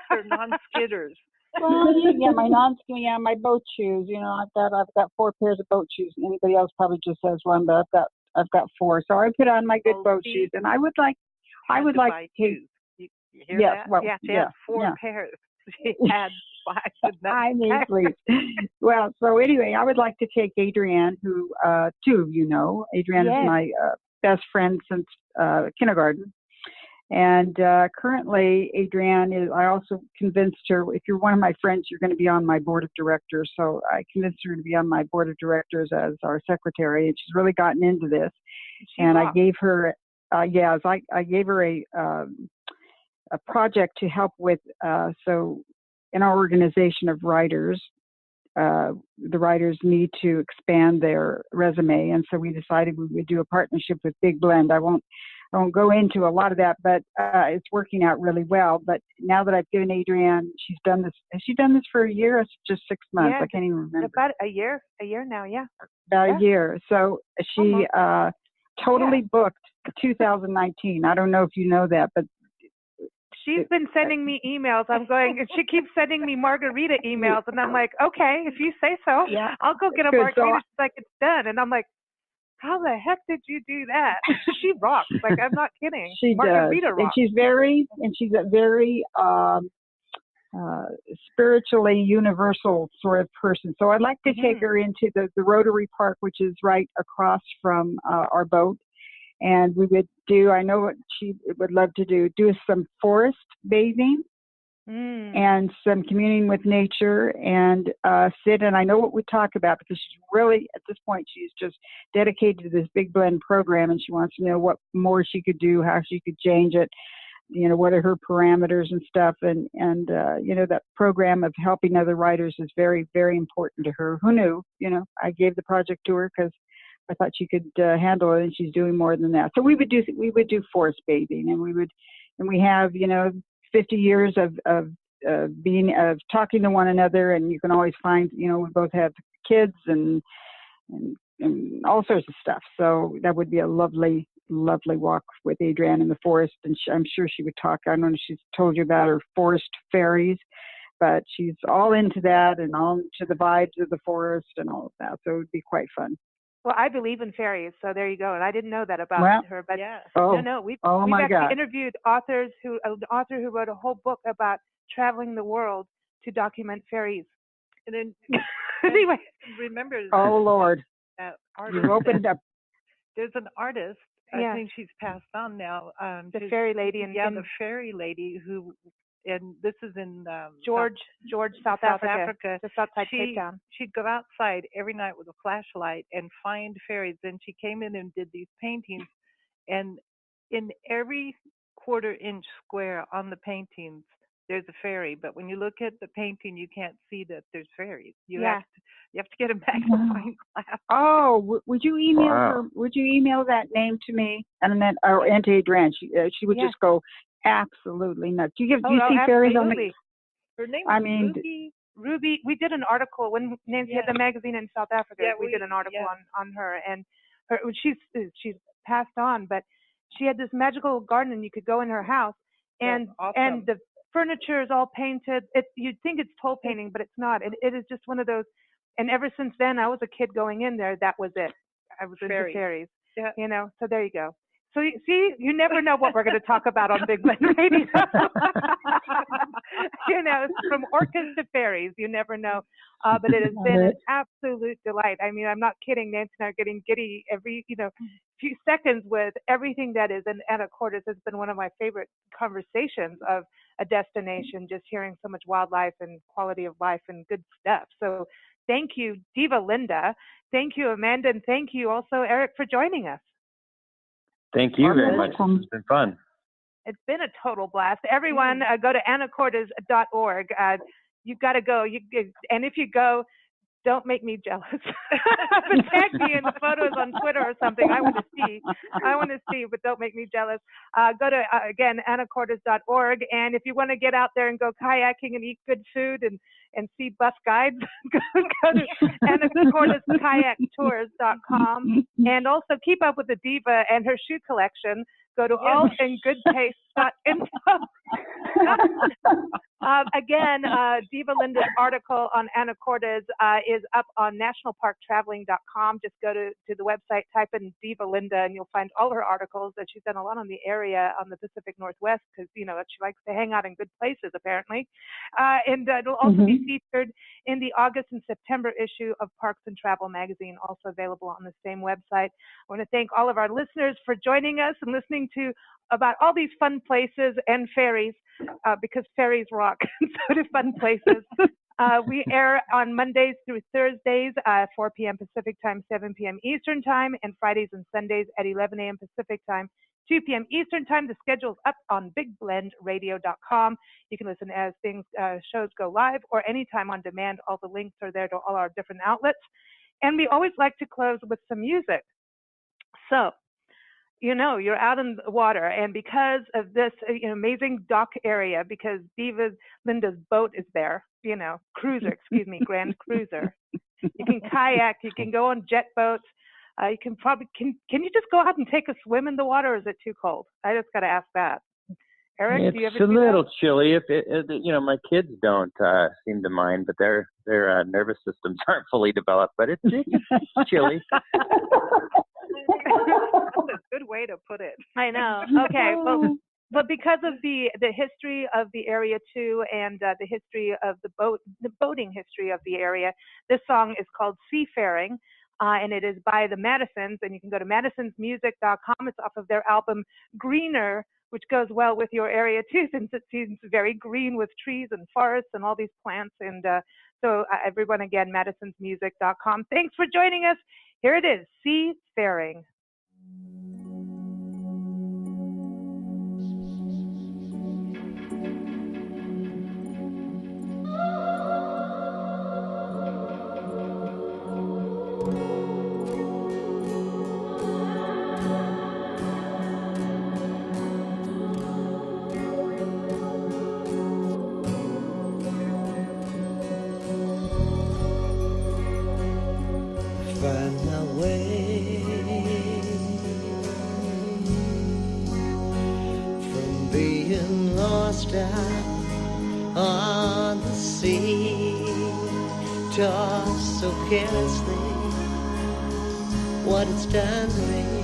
For non-skidders. Well, my boat shoes. I've got 4 pairs of boat shoes. Anybody else probably just has one, but I've got 4. So I put on my good boat shoes, and I would like to. You hear that? Well, she had 4 pairs. She had 5. I mean, please. Well, so anyway, I would like to take Adrienne, who 2 of you know. Adrienne is my best friend since kindergarten. And currently, Adrienne I also convinced her, if you're one of my friends, you're going to be on my board of directors. So I convinced her to be on my board of directors as our secretary, and she's really gotten into this. I gave her, I gave her a project to help with. So in our organization of writers, the writers need to expand their resume, and so we decided we would do a partnership with Big Blend. I won't go into a lot of that, but it's working out really well. But now that I've given Adrienne, she's done this. Has she done this for a year or just 6 months? I can't even remember. About a year now, About a year. So she totally booked 2019. I don't know if you know that, but she's been sending me emails. She keeps sending me margarita emails, and I'm like, okay, if you say so, I'll go get a margarita. She's like, it's done. And I'm like, how the heck did you do that? She rocks. Like, I'm not kidding. She margarita does. rocks. And she's a very spiritually universal sort of person. So I'd like to take her into the Rotary Park, which is right across from our boat. And we would I know what she would love to do some forest bathing and some communing with nature and sit. And I know what we talk about, because she's really, at this point, she's just dedicated to this Big Blend program, and she wants to know what more she could do, how she could change it, what are her parameters and stuff. And that program of helping other writers is very, very important to her. Who knew? I gave the project to her because I thought she could handle it, and she's doing more than that. So we would do forest bathing, and we have 50 years of talking to one another, and you can always find we both have kids and all sorts of stuff. So that would be a lovely walk with Adrienne in the forest, and I'm sure she would talk. I don't know if she's told you about her forest fairies, but she's all into that and all into the vibes of the forest and all of that. So it would be quite fun. Well, I believe in fairies, so there you go. And I didn't know that about her, but we've actually interviewed an author who wrote a whole book about traveling the world to document fairies. And then, anyway, remember? Oh Lord, you opened up. There's an artist. I think she's passed on now. The fairy lady, the fairy lady who. And this is in George, South Africa, just outside Cape Town. She'd go outside every night with a flashlight and find fairies. And she came in and did these paintings. And in every quarter-inch square on the paintings, there's a fairy. But when you look at the painting, you can't see that there's fairies. You have to get a magnifying glass. Oh, would you email her? Would you email that name to me? And then, and to Adrienne, she would just go absolutely nuts. Do you see fairies on the? Her name is Ruby. We did an article when Nancy had the magazine in South Africa. We did an article on her, and she's passed on, but she had this magical garden, and you could go in her house, and the furniture is all painted. You'd think it's toll painting, but it's not. It is just one of those. And ever since then, I was a kid going in there. That was it. I was into fairies. Yeah. So there you go. So you never know what we're going to talk about on Big Blend Radio. From orcas to fairies, you never know. But it has been an absolute delight. I mean, I'm not kidding. Nancy and I are getting giddy every, few seconds with everything that is in Anacortes. Has been one of my favorite conversations of a destination, just hearing so much wildlife and quality of life and good stuff. So thank you, Diva Linda. Thank you, Amanda. And thank you also, Erik, for joining us. Thank you very much. It's been fun. It's been a total blast. Everyone, go to anacortes.org. You've got to go. And if you go, don't make me jealous. But tag me in the photos on Twitter or something. I want to see, but don't make me jealous. Go to, again, anacortes.org. And if you want to get out there and go kayaking and eat good food and see bus guides, go to anacorteskayaktours.com. And also keep up with the diva and her shoe collection. Go to allingoodtaste.info. Again, Diva Linda's article on anacortes is up on nationalparktraveling.com. Just go to the website, type in Diva Linda, and you'll find all her articles. That she's done a lot on the area on the Pacific Northwest because, she likes to hang out in good places, apparently. And it'll also be featured in the August and September issue of Parks and Travel magazine, also available on the same website. I want to thank all of our listeners for joining us and listening to about all these fun places and ferries, because ferries rock, and so do fun places. We air on Mondays through Thursdays, 4 p.m. Pacific time, 7 p.m. Eastern time, and Fridays and Sundays at 11 a.m. Pacific time, 2 p.m. Eastern time. The schedule's up on bigblendradio.com. You can listen as shows go live or anytime on demand. All the links are there to all our different outlets. And we always like to close with some music. So, you're out in the water, and because of this amazing dock area, because Diva Linda's boat is there, Grand Cruiser. You can kayak, you can go on jet boats. You can probably, can you just go out and take a swim in the water, or is it too cold? I just got to ask that. Eric, do you ever do that? It's a little chilly. If my kids don't seem to mind, but their nervous systems aren't fully developed, but it's chilly. That's a good way to put it. I know. Okay. Well, but because of the history of the area too, and the history of the boating history of the area, this song is called Seafaring, and it is by the Madisons, and you can go to madisonsmusic.com. It's off of their album Greener, which goes well with your area too, since it seems very green with trees and forests and all these plants. And so everyone, again, madisonsmusic.com. Thanks for joining us. Here it is, Seafaring. Find my way from being lost out on the sea, tossed so carelessly what it's done to me.